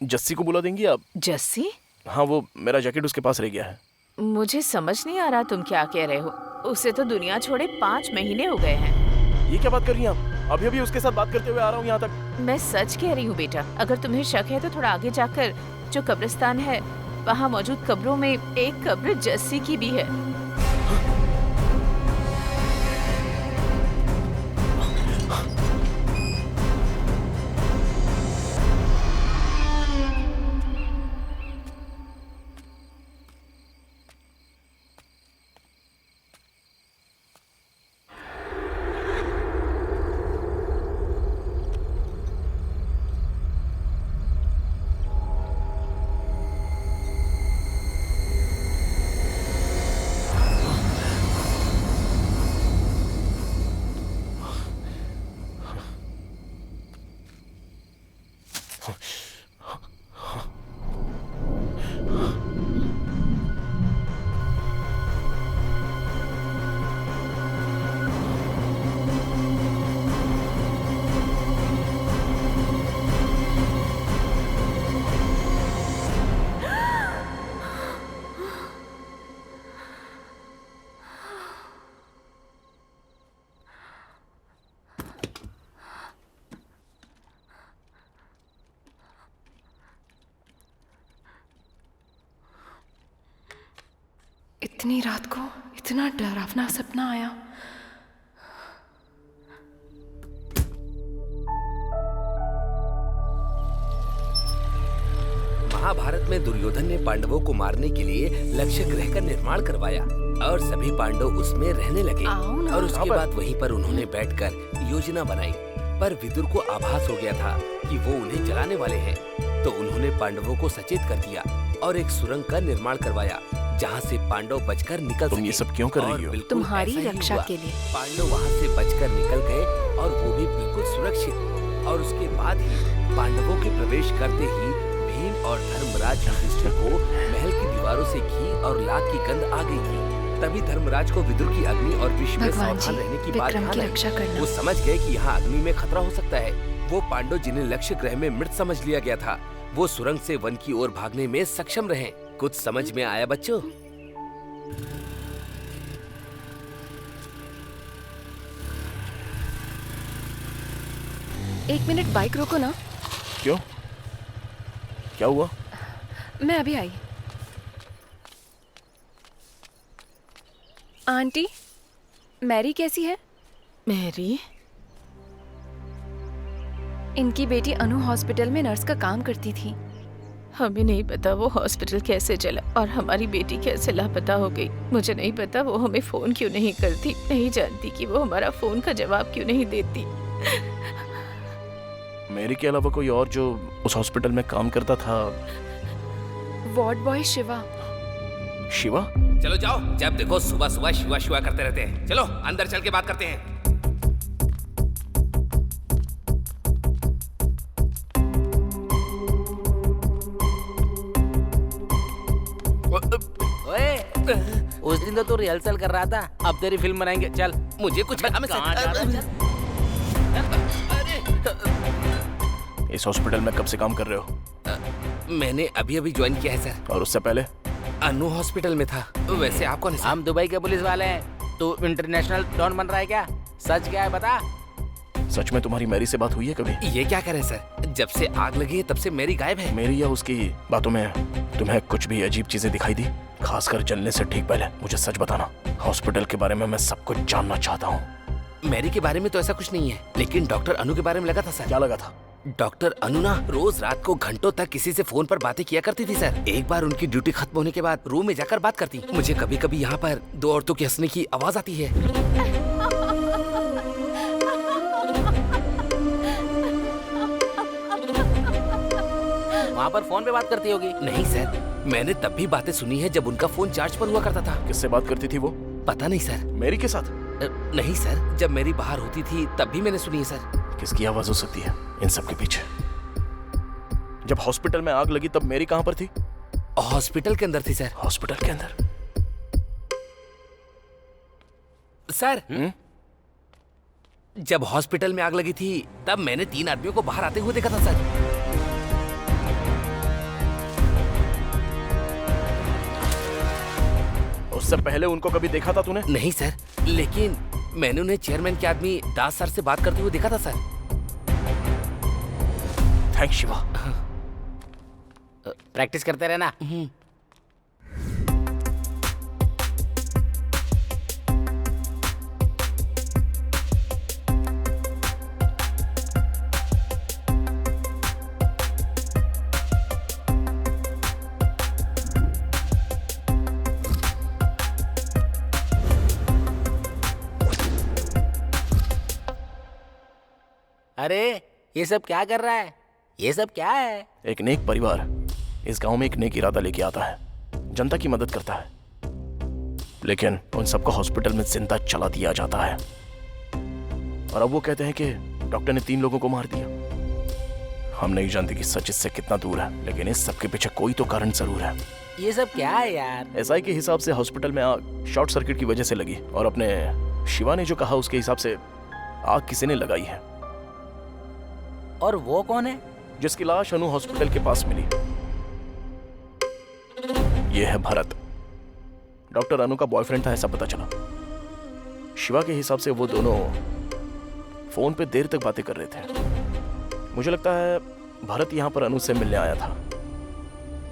जस्सी को बुला देंगी आप? जस्सी? हाँ, वो मेरा जैकेट उसके पास रह गया है। मुझे समझ नहीं आ रहा तुम क्या कह रहे हो। उसे तो दुनिया छोड़े 5 महीने हो गए हैं। ये क्या बात कर रही हैं आप? अभी अभी उसके साथ बात करते हुए आ रहा हूँ यहाँ तक। मैं सच कह रही हूँ बेटा। अगर तुम्हें शक है तो थोड़ा आगे जाकर जो कब्रिस्तान है, वहाँ मौजूद कब्रों में एक कब्र जस्सी की भी है। इतनी रात को इतना डरावना सपना आया। महाभारत में दुर्योधन ने पांडवों को मारने के लिए लक्ष्य ग्रह का निर्माण करवाया और सभी पांडव उसमें रहने लगे। और उसके बाद वहीं पर उन्होंने बैठकर योजना बनाई। पर विदुर को आभास हो गया था कि वो उन्हें जलाने वाले हैं, तो उन्होंने पांडवों को सचेत कर दिया और एक सुरंग का निर्माण करवाया जहाँ से पांडव बचकर निकल तुम ये सब क्यों कर रही हो? तुम्हारी रक्षा के लिए। पांडव वहाँ से बचकर निकल गए और वो भी बिल्कुल सुरक्षित। और उसके बाद ही पांडवों के प्रवेश करते ही भीम और धर्मराज युधिष्ठिर को महल की दीवारों से घी और लाख की गंध आ गई थी। तभी धर्मराज को विदुर की अग्नि और विष में सावधान रहने की बात ध्यान आई। वो समझ गए कि यहाँ अग्नि में खतरा हो सकता है। वो पांडव जिन्हें लक्ष्य ग्रह में मृत समझ लिया गया था, वो सुरंग से वन की ओर भागने में सक्षम रहे। कुछ समझ में आया बच्चों? एक मिनट बाइक रोको ना। क्यों? क्या हुआ? मैं अभी आई। आंटी, मैरी कैसी है? मैरी? इनकी बेटी अनु हॉस्पिटल में नर्स का काम करती थी। हमें नहीं पता वो हॉस्पिटल कैसे चला और हमारी बेटी कैसे लापता हो गई। मुझे नहीं पता वो हमें फोन क्यों नहीं करती, नहीं जानती कि वो हमारा फोन का जवाब क्यों नहीं देती। मेरी के अलावा कोई और जो उस हॉस्पिटल में काम करता था? Ward boy Shiva. शिवा? चलो जाओ, जब देखो सुबह सुबह शिवा शिवा करते रहते हैं। चलो अंदर चल के बात करते हैं। उस दिन तो तू रिहर्सल कर रहा था, अब तेरी फिल्म बनाएंगे। चल। मुझे कुछ इस हॉस्पिटल में कब से काम कर रहे हो? मैंने अभी अभी ज्वाइन किया है सर। और उससे पहले? अनु हॉस्पिटल में था। वैसे आप कौन है सर? हम दुबई के पुलिस वाले हैं। तू इंटरनेशनल डॉन बन रहा है क्या? सच क्या है बता। सच में तुम्हारी मैरी से बात हुई है कभी? ये क्या करें सर, जब से आग लगी है तब से मैरी गायब है। मेरी या उसकी बातों में तुम्हें कुछ भी अजीब चीजें दिखाई दी? खासकर जलने से ठीक पहले मुझे सच बताना। हॉस्पिटल के बारे में मैं सब कुछ जानना चाहता हूँ। मैरी के बारे में तो ऐसा कुछ नहीं है, लेकिन डॉक्टर अनु के बारे में लगा था सर। क्या लगा था? डॉक्टर अनु ना रोज रात को घंटों तक किसी से फोन पर बातें किया करती थी सर। एक बार उनकी ड्यूटी खत्म होने के बाद रूम में जाकर बात करती। मुझे कभी कभी यहाँ पर दो औरतों के हंसने की आवाज आती है। वहाँ पर फोन पे बात करती होगी। नहीं सर, मैंने तब भी बातें सुनी है जब उनका फोन चार्ज पर हुआ करता था। किससे बात करती थी वो? पता नहीं सर। मैरी के साथ? नहीं सर, जब मेरी बाहर होती थी तब भी मैंने सुनी है सर। किसकी आवाज हो सकती है इन सब के पीछे? जब हॉस्पिटल में आग लगी तब मैरी कहाँ पर थी? हॉस्पिटल के अंदर थी सर। हॉस्पिटल के अंदर? सर जब हॉस्पिटल में आग लगी थी तब मैंने 3 आदमियों को बाहर आते हुए देखा था सर। उससे पहले उनको कभी देखा था तूने? नहीं सर, लेकिन मैंने उन्हें चेयरमैन के आदमी दास सर से बात करते हुए देखा था सर। थैंक्स शिवा। प्रैक्टिस करते रहना। अरे ये सब क्या कर रहा है? ये सब क्या है? एक नेक परिवार इस गांव में एक नेक इरादा लेके आता है, जनता की मदद करता है, लेकिन उन सबको हॉस्पिटल में जिंदा चला दिया जाता है। और अब वो कहते हैं कि डॉक्टर ने 3 लोगों को मार दिया। हम नहीं जानते कि सच इससे कितना दूर है, लेकिन इस सब के पीछे कोई तो कारण जरूर है। ये सब क्या है यार? एसआई के हिसाब से हॉस्पिटल में आग शॉर्ट सर्किट की वजह से लगी, और अपने शिवा ने जो कहा उसके हिसाब से आग किसी ने लगाई है। और वो कौन है? जिसकी लाश अनु हॉस्पिटल के पास मिली। ये है भरत, डॉक्टर अनु का बॉयफ्रेंड था ऐसा पता चला। शिवा के हिसाब से वो दोनों फोन पे देर तक बातें कर रहे थे। मुझे लगता है भरत यहाँ पर अनु से मिलने आया था।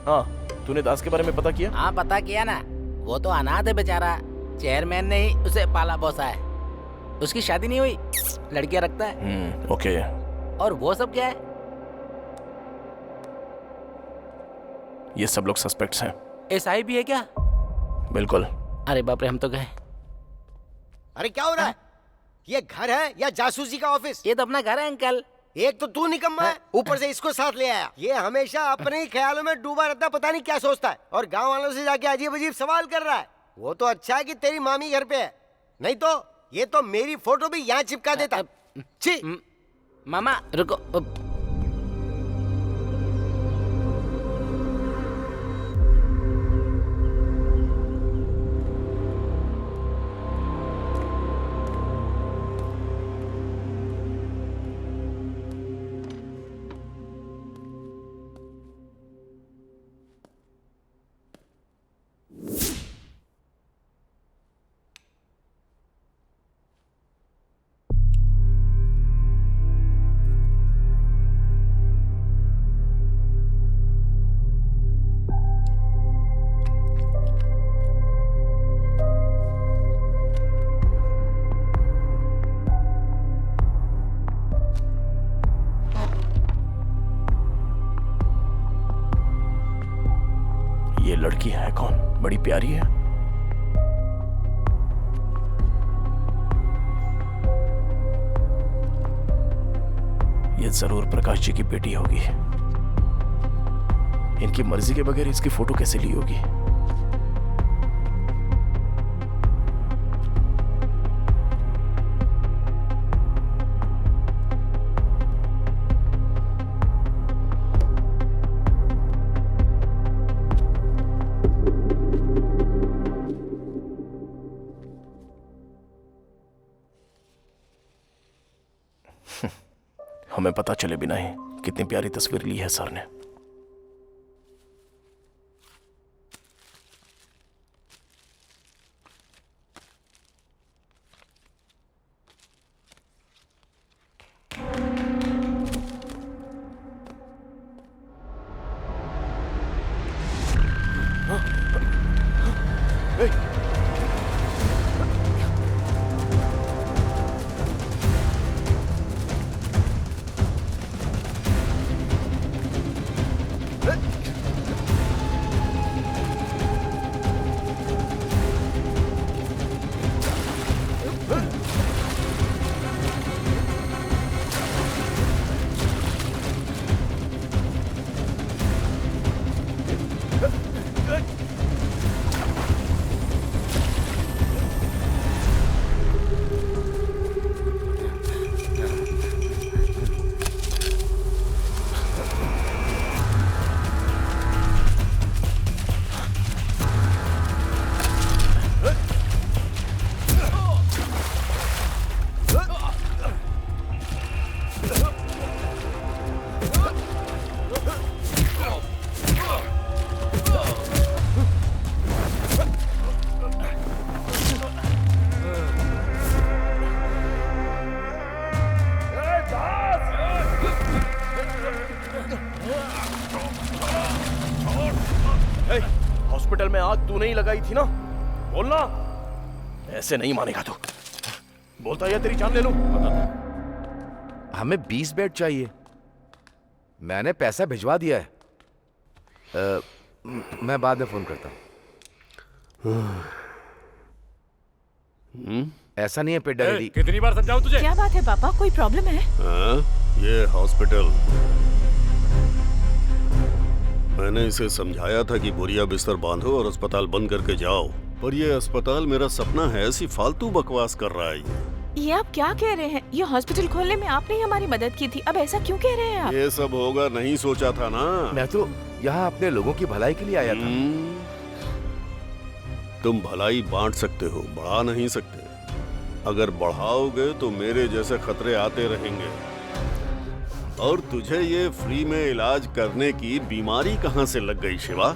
हाँ, तूने दास के बारे में पता किया? हाँ पता किया ना, वो तो अनाथ है बेचारा। चेयरमैन ने ही उसे पाला पोसा है। उसकी शादी नहीं हुई, लड़कियां रखता है। ओके। और वो सब क्या है? ये सब लोग सस्पेक्ट्स हैं। एसआई भी है क्या? बिल्कुल। अरे बाप रे, हम तो गए। अरे क्या हो रहा है? ये घर है या जासूसी का ऑफिस? ये तो अपना घर है अंकल। एक तो तू निकम्मा है, ऊपर से इसको साथ ले आया। ये हमेशा अपने ही ख्यालों में डूबा रहता, पता नहीं क्या सोचता है, और गांव वालों से जाके अजीब अजीब सवाल कर रहा है। वो तो अच्छा है कि तेरी मामी घर पे है, नहीं तो ये तो मेरी फोटो भी यहाँ चिपका देता। छी। मामा रुको। ये लड़की है कौन? बड़ी प्यारी है। ये जरूर प्रकाश जी की बेटी होगी। इनकी मर्जी के बगैर इसकी फोटो कैसे ली होगी? हमें पता चले बिना ही कितनी प्यारी तस्वीर ली है सर ने। हॉस्पिटल में आग तू नहीं लगाई थी ना? बोलना। ऐसे नहीं मानेगा तू। बोलता है तेरी जान ले लूं। हमें 20 बेड चाहिए। मैंने पैसा भिजवा दिया है। मैं बाद में फोन करता हूँ। ऐसा नहीं है पेट डैडी। कितनी बार समझाऊं तुझे? क्या बात है पापा, कोई प्रॉब्लम है? ये हॉस्पिटल, मैंने इसे समझाया था कि बोरिया बिस्तर बांधो और अस्पताल बंद करके जाओ, पर ये अस्पताल मेरा सपना है, ऐसी फालतू बकवास कर रहा है ये आप क्या कह रहे हैं? ये हॉस्पिटल खोलने में आपने ही हमारी मदद की थी, अब ऐसा क्यों कह रहे हैं आप? ये सब होगा नहीं सोचा था ना। मैं तो यहाँ अपने लोगों की भलाई के लिए आया था। तुम भलाई बांट सकते हो, बढ़ा नहीं सकते। अगर बढ़ाओगे तो मेरे जैसे खतरे आते रहेंगे। और तुझे ये फ्री में इलाज करने की बीमारी कहाँ से लग गई शिवा?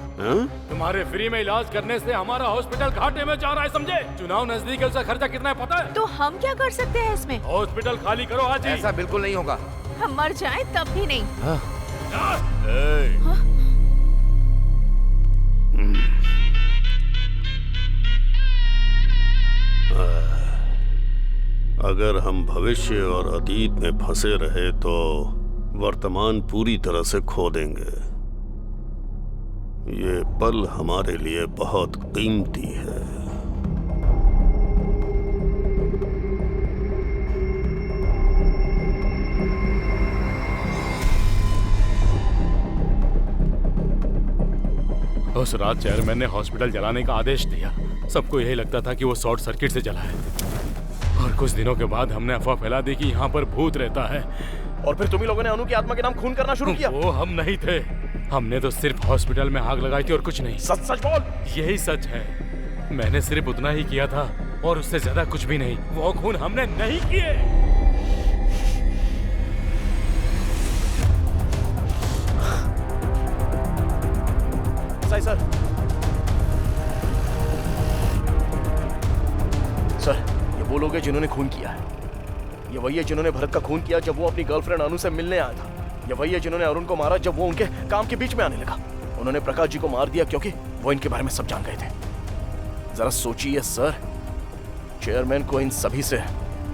तुम्हारे फ्री में इलाज करने से हमारा हॉस्पिटल घाटे में जा रहा है, समझे? चुनाव नजदीक है, उसका खर्चा कितना है पता है? तो हम क्या कर सकते हैं इसमें? हॉस्पिटल खाली करो आज ही। ऐसा बिल्कुल नहीं होगा। हम मर जाएं तब भी नहीं। अगर हम भविष्य और अतीत में फंसे रहे तो वर्तमान पूरी तरह से खो देंगे। ये पल हमारे लिए बहुत कीमती है। उस रात चेयरमैन ने हॉस्पिटल जलाने का आदेश दिया। सबको यही लगता था कि वो शॉर्ट सर्किट से जला है, और कुछ दिनों के बाद हमने अफवाह फैला दी कि यहाँ पर भूत रहता है। और फिर तुम ही लोगों ने अनु की आत्मा के नाम खून करना शुरू किया। वो हम नहीं थे, हमने तो सिर्फ हॉस्पिटल में आग लगाई थी और कुछ नहीं। सच सच बोल। यही सच है, मैंने सिर्फ उतना ही किया था और उससे ज्यादा कुछ भी नहीं। वो खून हमने नहीं किए। सर सर, ये वो लोग हैं जिन्होंने खून किया है। ये वही है जिन्होंने भरत का खून किया जब वो अपनी गर्लफ्रेंड अनु से मिलने आया था। ये वही है जिन्होंने अरुण को मारा जब वो उनके काम के बीच में आने लगा। उन्होंने प्रकाश जी को मार दिया क्योंकि वो इनके बारे में सब जान गए थे। जरा सोचिए सर, चेयरमैन को इन सभी से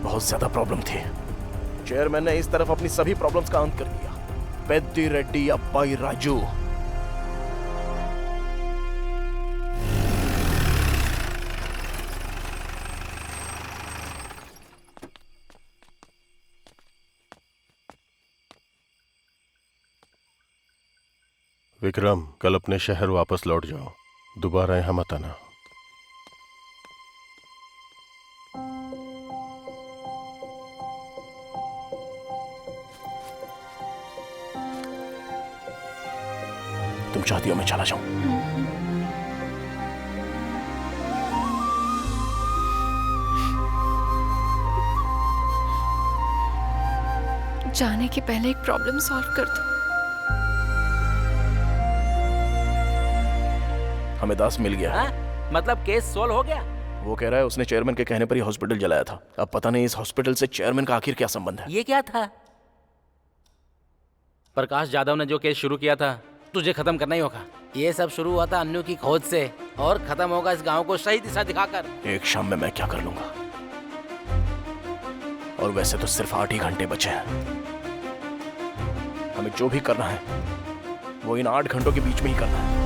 बहुत ज्यादा प्रॉब्लम थी। चेयरमैन ने इस तरफ अपनी सभी प्रॉब्लम्स का अंत कर दिया। पेद्दी रेड्डी अब्बाई राजू, विक्रम, कल अपने शहर वापस लौट जाओ, दोबारा यहाँ मत आना। तुम चाहती हो मैं चला जाऊं? जाने के पहले एक प्रॉब्लम सॉल्व कर दो। हमें दास मिल गया। मतलब केस सोल्व हो गया? वो कह रहा है उसने चेयरमैन के कहने पर ही हॉस्पिटल जलाया था। अब पता नहीं इस हॉस्पिटल से चेयरमैन का आखिर क्या संबंध है। ये क्या था? प्रकाश जाधव ने जो केस शुरू किया था तुझे खत्म करना ही होगा। ये सब शुरू हुआ था अन्नू की खोज से और खत्म होगा इस गांव को सही दिशा दिखाकर। एक शाम में मैं क्या कर लूंगा, और वैसे तो सिर्फ 8 ही घंटे बचे हैं। हमें जो भी करना है वो इन 8 घंटों के बीच में ही करना है।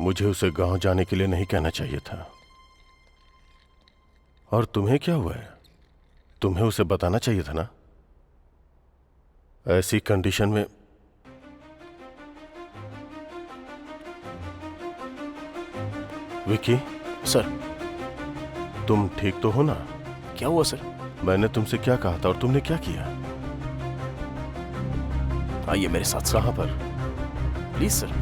मुझे उसे गांव जाने के लिए नहीं कहना चाहिए था। और तुम्हें क्या हुआ है? तुम्हें उसे बताना चाहिए था ना। ऐसी कंडीशन में विकी, सर। तुम ठीक तो हो ना? क्या हुआ सर? मैंने तुमसे क्या कहा था और तुमने क्या किया? आइए मेरे साथ। कहाँ पर? Please sir.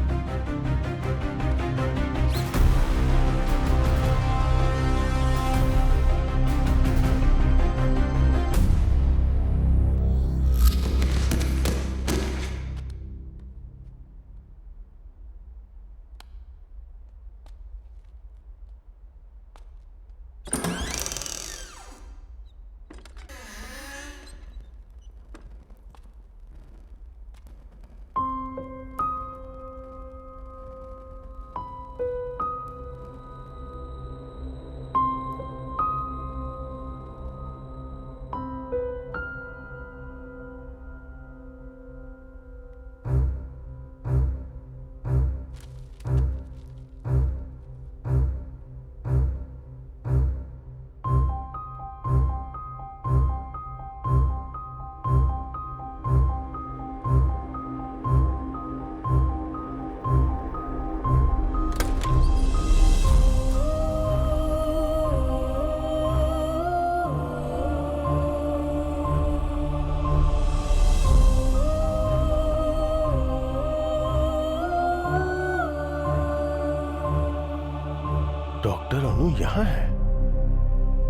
डॉक्टर अनु यहाँ है?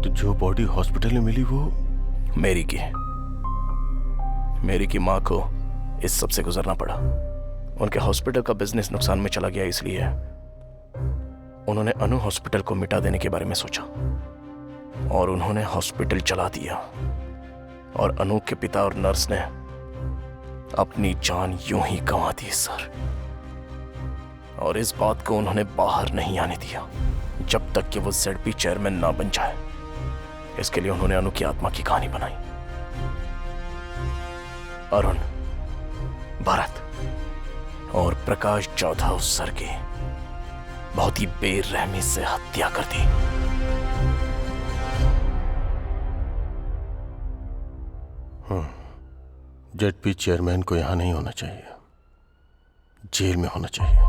तो जो बॉडी हॉस्पिटल में मिली वो मेरी की माँ को इस सब से गुजरना पड़ा। उनके हॉस्पिटल का बिजनेस नुकसान में चला गया, इसलिए उन्होंने अनु हॉस्पिटल को मिटा देने के बारे में सोचा और उन्होंने हॉस्पिटल चला दिया। और अनु के पिता और नर्स ने अपनी जान यूं ही गंवा दी सर। और इस बात को उन्होंने बाहर नहीं आने दिया जब तक कि वो ZP चेयरमैन ना बन जाए। इसके लिए उन्होंने अनु की आत्मा की कहानी बनाई। अरुण, भरत और प्रकाश चौथा उस सर की बहुत ही बेरहमी से हत्या कर दी। ZP चेयरमैन को यहां नहीं होना चाहिए, जेल में होना चाहिए।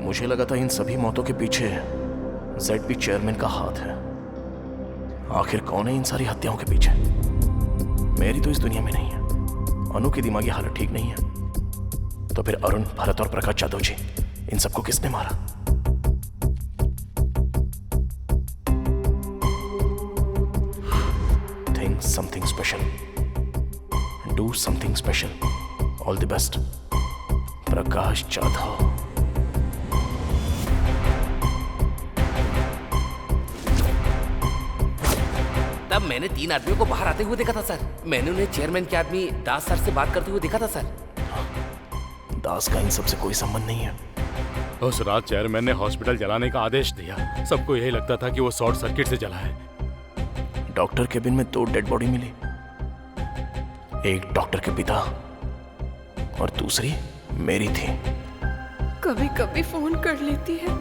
मुझे लगा था इन सभी मौतों के पीछे ZP चेयरमैन का हाथ है। आखिर कौन है इन सारी हत्याओं के पीछे? मेरी तो इस दुनिया में नहीं है। अनु की दिमागी हालत ठीक नहीं है। तो फिर अरुण, भरत और प्रकाश जाधव जी, इन सबको किसने मारा? Think something special. Do something special. All the best. Prakash Jadhav. तब मैंने 3 आदमियों को बाहर आते हुए देखा था सर। मैंने उन्हें चेयरमैन के आदमी दास सर से बात करते हुए देखा था सर। दास का इन सबसे कोई संबंध नहीं है। उस रात चेयरमैन ने हॉस्पिटल जलाने का आदेश दिया। सबको यही लगता था कि वो शॉर्ट सर्किट से जला है। डॉक्टर केबिन में 2 डेड बॉडी मिली। एक डॉक्टर के पिता और दूसरी मेरी थी। कभी कभी फोन कर लेती है।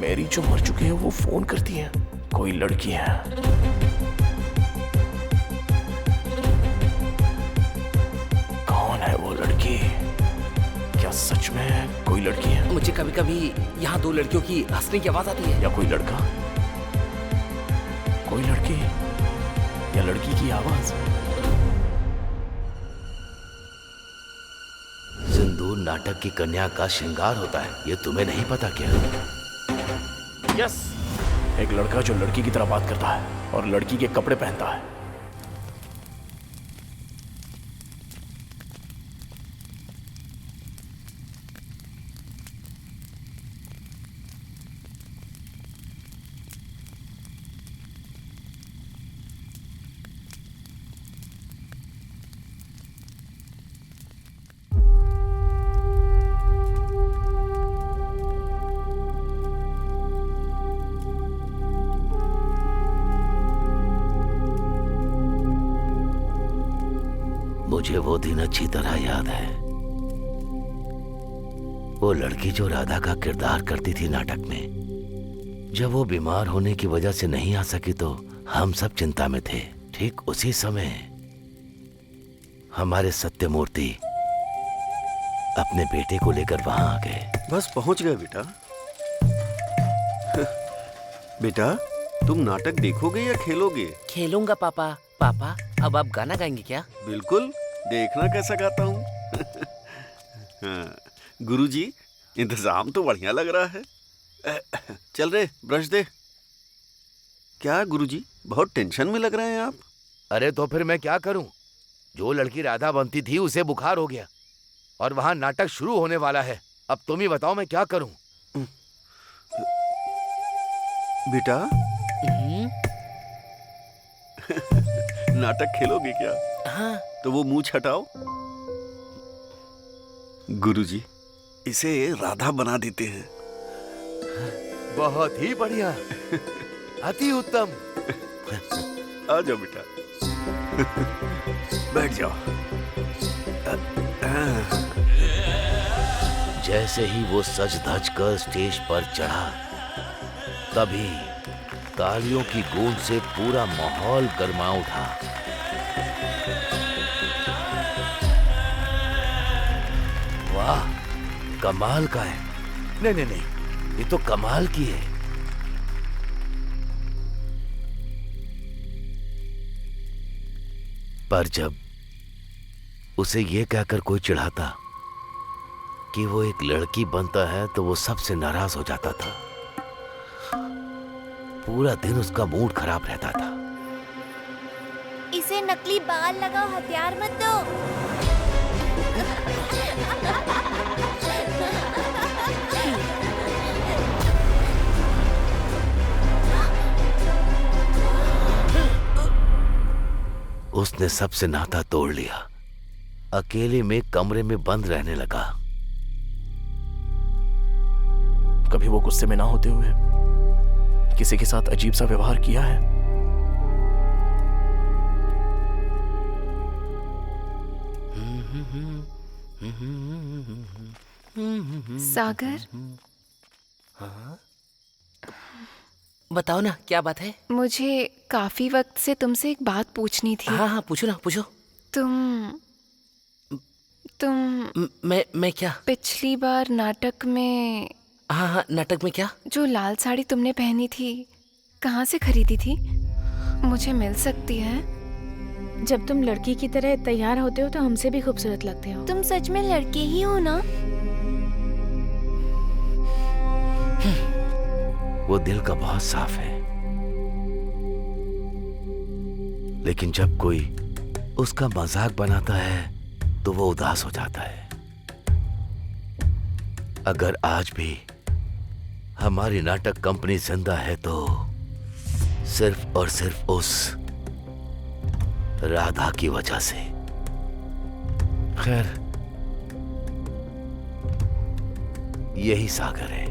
मेरी जो मर चुकी है वो फोन करती है। कोई लड़की है। कौन है वो लड़की? क्या सच में कोई लड़की है? मुझे कभी कभी यहाँ 2 लड़कियों की हंसने की आवाज आती है। या कोई लड़का? कोई लड़की या लड़की की आवाज? सिंदूर नाटक की कन्या का श्रृंगार होता है, ये तुम्हें नहीं पता क्या? यस, एक लड़का जो लड़की की तरह बात करता है और लड़की के कपड़े पहनता है। मुझे वो दिन अच्छी तरह याद है। वो लड़की जो राधा का किरदार करती थी नाटक में, जब वो बीमार होने की वजह से नहीं आ सकी तो हम सब चिंता में थे। ठीक उसी समय हमारे सत्यमूर्ति अपने बेटे को लेकर वहां आ गए। बस पहुंच गए बेटा। बेटा तुम नाटक देखोगे या खेलोगे? खेलूंगा पापा। पापा अब आप गाना गाएंगे क्या? बिल्कुल, देखना कैसा गाता हूँ। हाँ, गुरुजी इंतजाम तो बढ़िया लग रहा है। चल रे ब्रश दे। क्या गुरुजी बहुत टेंशन में लग रहे हैं आप? अरे तो फिर मैं क्या करूं? जो लड़की राधा बनती थी उसे बुखार हो गया और वहां नाटक शुरू होने वाला है। अब तुम ही बताओ मैं क्या करूं? बेटा नाटक खेलोगे क्या? हाँ। तो वो मुंह हटाओ। गुरुजी इसे राधा बना देते हैं। बहुत ही बढ़िया, अति उत्तम। आ जाओ बेटा, बैठ जाओ। जैसे ही वो सज धज कर स्टेज पर चढ़ा, तभी तालियों की गूंज से पूरा माहौल गर्मा उठा। वाह, कमाल का है। नहीं नहीं नहीं, ये तो कमाल की है। पर जब उसे ये कहकर कोई चिढ़ाता कि वो एक लड़की बनता है तो वो सबसे नाराज हो जाता था। पूरा दिन उसका मूड खराब रहता था। इसे नकली बाल लगाओ, हथियार मत दो। उसने सबसे नाता तोड़ लिया, अकेले में कमरे में बंद रहने लगा। कभी वो गुस्से में ना होते हुए किसी के साथ अजीब सा व्यवहार किया है? सागर, हाँ? बताओ ना क्या बात है? मुझे काफी वक्त से तुमसे एक बात पूछनी थी। हाँ हाँ पूछो ना, पूछो। मैं क्या? पिछली बार नाटक में। हाँ हाँ, नाटक में क्या? जो लाल साड़ी तुमने पहनी थी, कहाँ से खरीदी थी? मुझे मिल सकती है? जब तुम लड़की की तरह तैयार होते हो तो हमसे भी खूबसूरत लगते हो। तुम सच में लड़के ही हो ना? वो दिल का बहुत साफ है, लेकिन जब कोई उसका मजाक बनाता है तो वो उदास हो जाता है। अगर आज भी हमारी नाटक कंपनी जिंदा है तो सिर्फ और सिर्फ उस राधा की वजह से। खैर, यही सागर है।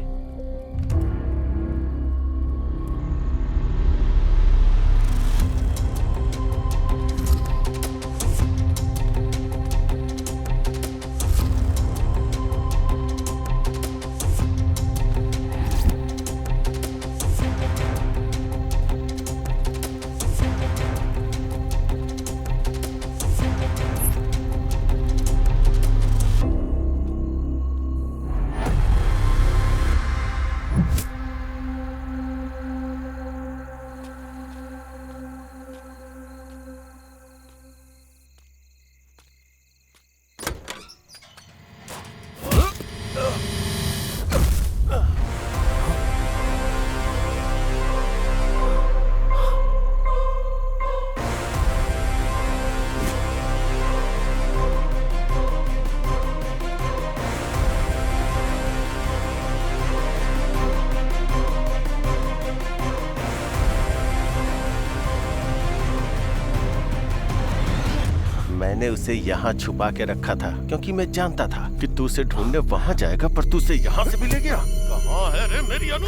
मैंने उसे यहाँ छुपा के रखा था क्योंकि मैं जानता था कि तू उसे ढूंढने वहाँ जाएगा, पर तू उसे यहाँ से भी ले गया। कहाँ है रे मेरी अनु?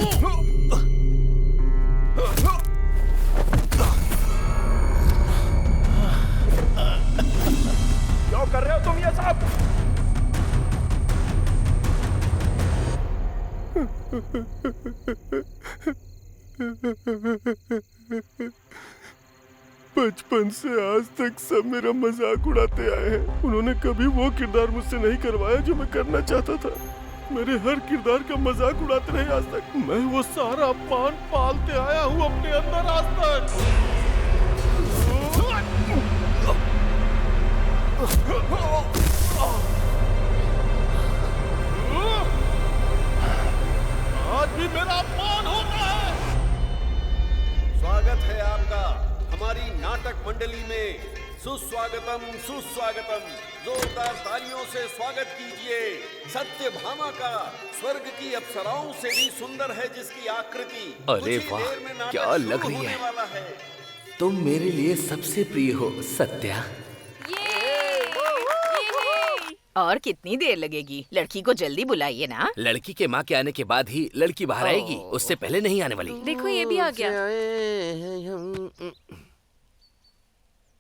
बचपन से आज तक सब मेरा मजाक उड़ाते आए हैं। उन्होंने कभी वो किरदार मुझसे नहीं करवाया जो मैं करना चाहता था। मेरे हर किरदार का मजाक उड़ाते रहे आज तक। मैं वो सारा अपमान पालते आया हूँ अपने अंदर आज तक। आज भी मेरा अपमान होता है। स्वागत है आपका हमारी नाटक मंडली में। सुस्वागतम सुस्वागतम। जोरदार तालियों से स्वागत कीजिए सत्यभामा का। स्वर्ग की अप्सराओं से भी सुंदर है जिसकी आकृति। अरे वाह, क्या लग रही है। तुम मेरे लिए सबसे प्रिय हो सत्या। और कितनी देर लगेगी? लड़की को जल्दी बुलाइए ना। लड़की के माँ के आने के बाद ही लड़की बाहर आएगी, उससे पहले नहीं आने वाली। देखो ये भी आ गया।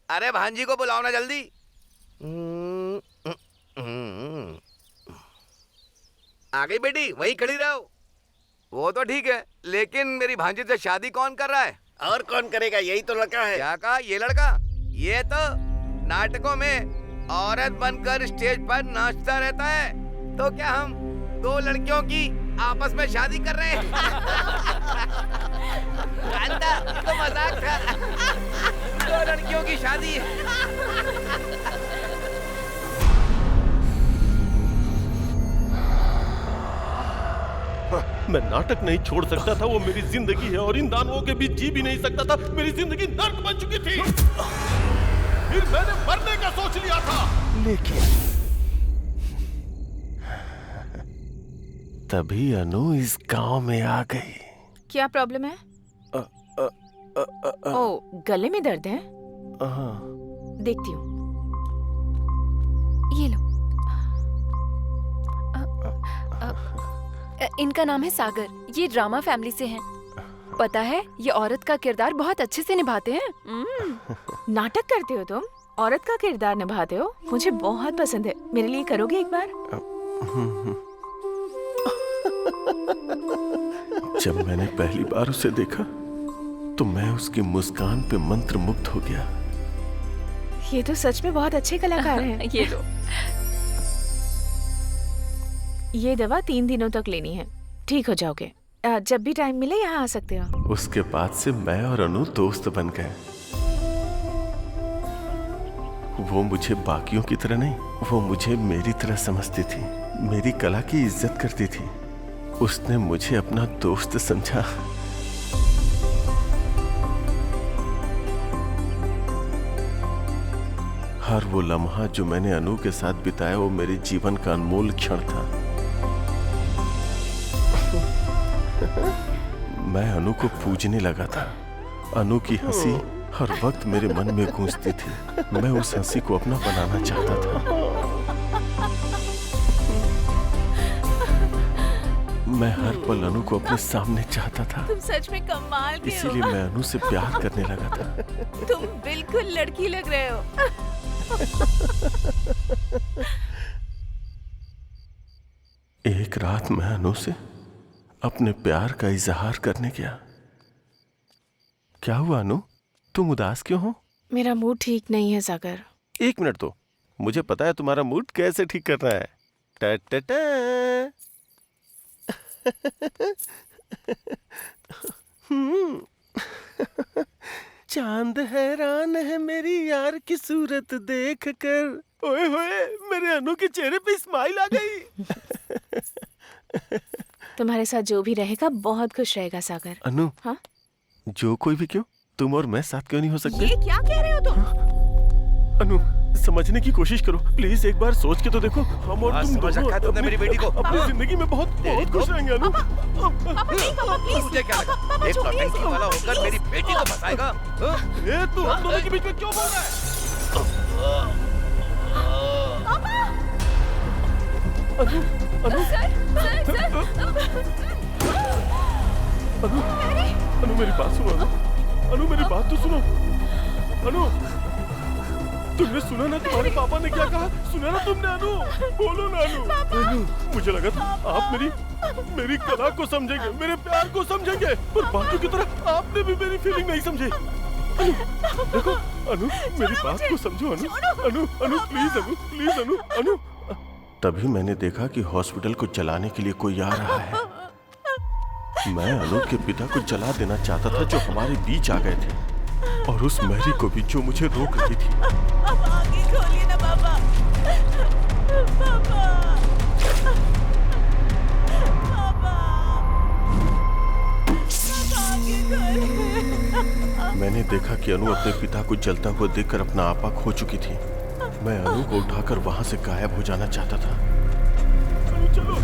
अरे भांजी को बुलाओ ना जल्दी। आ गई बेटी, वहीं खड़ी रहो। वो तो ठीक है, लेकिन मेरी भांजी से शादी कौन कर रहा है? और कौन करेगा? यही तो लड़का है। क्या कहा? ये लड़का? ये तो नाटकों में औरत बनकर स्टेज पर नाचता रहता है। तो क्या हम दो लड़कियों की आपस में शादी कर रहे हैं? कांता, तो मजाक था। दो लड़कियों की शादी। मैं नाटक नहीं छोड़ सकता था, वो मेरी जिंदगी है और इन दानवों के बीच जी भी नहीं सकता था। मेरी जिंदगी नर्क बन चुकी थी। फिर मैंने मरने का सोच लिया था, लेकिन तभी अनु इस गांव में आ गई। क्या प्रॉब्लम है? ओ, गले में दर्द है? देखती हूँ। ये लो। इनका नाम है सागर। ये ड्रामा फैमिली से हैं। पता है, ये औरत का किरदार बहुत अच्छे से निभाते हैं। नाटक करते हो तुम? औरत का किरदार निभाते हो? मुझे बहुत पसंद है। मेरे लिए करोगे एक बार? जब मैंने पहली बार उसे देखा तो मैं उसकी मुस्कान पे मंत्र मुग्ध हो गया। ये तो सच में बहुत अच्छे कलाकार हैं। ये लो। ये दवा 3 दिनों तक लेनी है, ठीक हो जाओगे। जब भी टाइम मिले यहाँ आ सकते हो। उसके बाद से मैं और अनु दोस्त बन गए। वो मुझे बाकियों की तरह नहीं, वो मुझे मेरी तरह समझती थी, मेरी कला की इज्जत करती थी। उसने मुझे अपना दोस्त समझा। हर वो लम्हा जो मैंने अनु के साथ बिताया वो मेरे जीवन का अनमोल क्षण था। मैं अनु को पूजने लगा था। अनु की हंसी हर वक्त मेरे मन में गूंजती थी। मैं उस हंसी को अपना बनाना चाहता था। मैं हर पल अनु को अपने सामने चाहता था। तुम सच में कमाल के हो। इसीलिए मैं अनु से प्यार करने लगा था। तुम बिल्कुल लड़की लग रहे हो। एक रात मैं अनु से अपने प्यार का इजहार करने गया। क्या हुआ अनु, तुम उदास क्यों हो? मेरा मूड ठीक नहीं है सागर। 1 मिनट तो, मुझे पता है तुम्हारा मूड कैसे ठीक करना है। टा टा टा। चांद हैरान है मेरी यार की सूरत देख कर। ओए होए, मेरे अनु के चेहरे पे स्माइल आ गई। तुम्हारे साथ जो भी रहेगा बहुत खुश रहेगा सागर। अनु, हाँ? जो कोई भी क्यों, तुम और मैं साथ क्यों नहीं हो सकते? ये क्या कह रहे हो तुम? अनु, समझने की कोशिश करो प्लीज। एक बार सोच के तो देखो। हम और तुम समझ रखा है तुमने मेरी बेटी को। अपनी जिंदगी में बहुत खुश रहेंगे अनु। मुझे क्या लगा, एक नौटंकी वाला होकर मेरी बेटी को फंसाएगा? ये तू हम दोनों के बीच में क्यों बोल रहा है? अनु, अनु, अनु मेरी बात सुनो। अनु मेरी बात तो सुनो। अनु, तुमने सुना ना तुम्हारे पापा ने क्या कहा? सुना ना तुमने अनु? बोलो ना अनु। अनु, मुझे लगा था आप मेरी कला को समझेंगे, मेरे प्यार को समझेंगे, पर बाकियों की तरह आपने भी मेरी फीलिंग नहीं समझी। अनु, देखो अनु, मेरी बात को समझो अनु। अनु, अनु प्लीज अनु, प्लीज अनु, अनु। तभी मैंने देखा कि हॉस्पिटल को जलाने के लिए कोई आ रहा है। मैं अनु के पिता को जला देना चाहता था जो हमारे बीच आ गए थे, और उस मैरी को भी जो मुझे रोक रही थी। अब आगे खोलिए ना पापा। पापा। मैंने देखा कि अनु अपने पिता को जलता हुआ देखकर अपना आपा खो चुकी थी। मैं अनु को उठाकर वहां से गायब हो जाना चाहता था। चलो, चलो।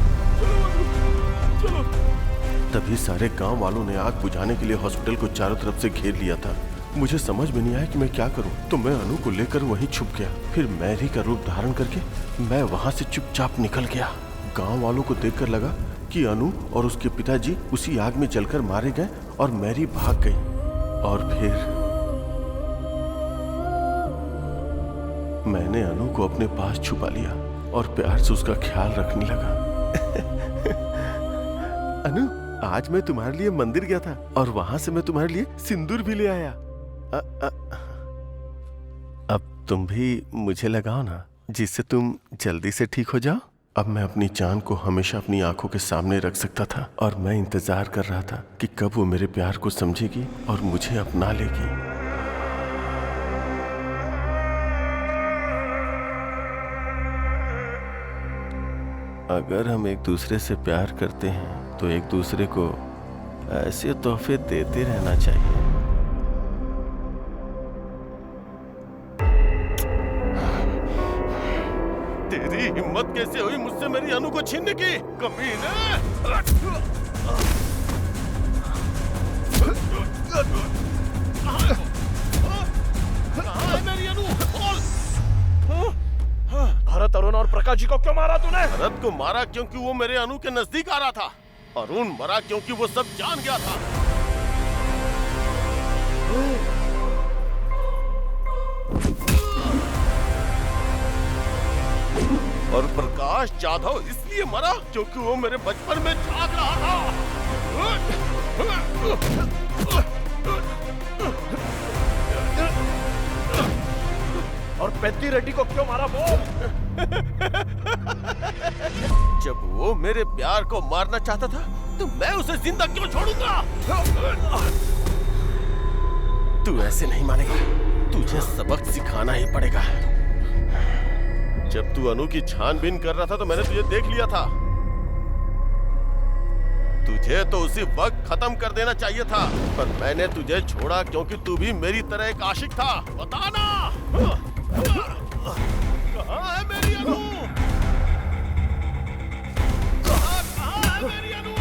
तभी सारे गांव वालों ने आग बुझाने के लिए हॉस्पिटल को चारों तरफ से घेर लिया था। मुझे समझ में नहीं आया कि मैं क्या करूं, तो मैं अनु को लेकर वहीं छुप गया। फिर मैरी का रूप धारण करके मैं वहां से चुपचाप निकल गया। गांव वालों को देखकर लगा कि अनु और उसके पिताजी उसी आग में जलकर मारे गए और मैरी भाग गई। और फिर मैंने अनु को अपने पास छुपा लिया और प्यार से उसका ख्याल रखने लगा। अनु, आज मैं तुम्हारे लिए मंदिर गया था और वहां से मैं तुम्हारे लिए सिंदूर भी ले आया। अब तुम भी मुझे लगाओ ना, जिससे तुम जल्दी से ठीक हो जाओ। अब मैं अपनी जान को हमेशा अपनी आंखों के सामने रख सकता था, और मैं इंतजार कर रहा था कि कब वो मेरे प्यार को समझेगी और मुझे अपना लेगी। अगर हम एक दूसरे से प्यार करते हैं तो एक दूसरे को ऐसे तोहफे देते रहना चाहिए। तेरी हिम्मत कैसे हुई मुझसे मेरी अनु को छीनने की, कमीने! कहाँ है मेरी अनु? भरत, अरुण और प्रकाश जी को क्यों मारा तूने? भरत को मारा क्योंकि वो मेरे अनु के नजदीक आ रहा था। अरुण मरा क्योंकि वो सब जान गया था। और प्रकाश जाधव इसलिए मरा क्योंकि वो मेरे बचपन में जाग रहा था। और पेद्दी रेड्डी को क्यों मारा वो? जब वो मेरे प्यार को मारना चाहता था तो मैं उसे जिंदा क्यों छोड़ूंगा? तू ऐसे नहीं मानेगा, तुझे सबक सिखाना ही पड़ेगा। जब तू अनु की छानबीन कर रहा था तो मैंने तुझे देख लिया था। तुझे तो उसी वक्त खत्म कर देना चाहिए था, पर मैंने तुझे छोड़ा क्योंकि तू भी मेरी तरह एक आशिक था। बताना कहाँ है मेरी अनु? कहाँ है मेरी अनु?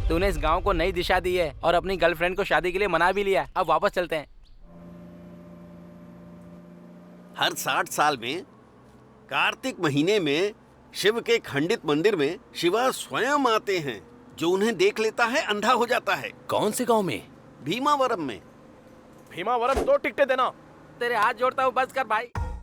तूने इस गांव को नई दिशा दी है और अपनी गर्लफ्रेंड को शादी के लिए मना भी लिया। अब वापस चलते हैं। हर 60 साल में कार्तिक महीने में शिव के खंडित मंदिर में शिवा स्वयं आते हैं। जो उन्हें देख लेता है अंधा हो जाता है। कौन से गांव में? भीमावरम में। भीमावरम 2 टिकटें देना। तेरे हाथ जोड़ता हूँ, बस कर भाई।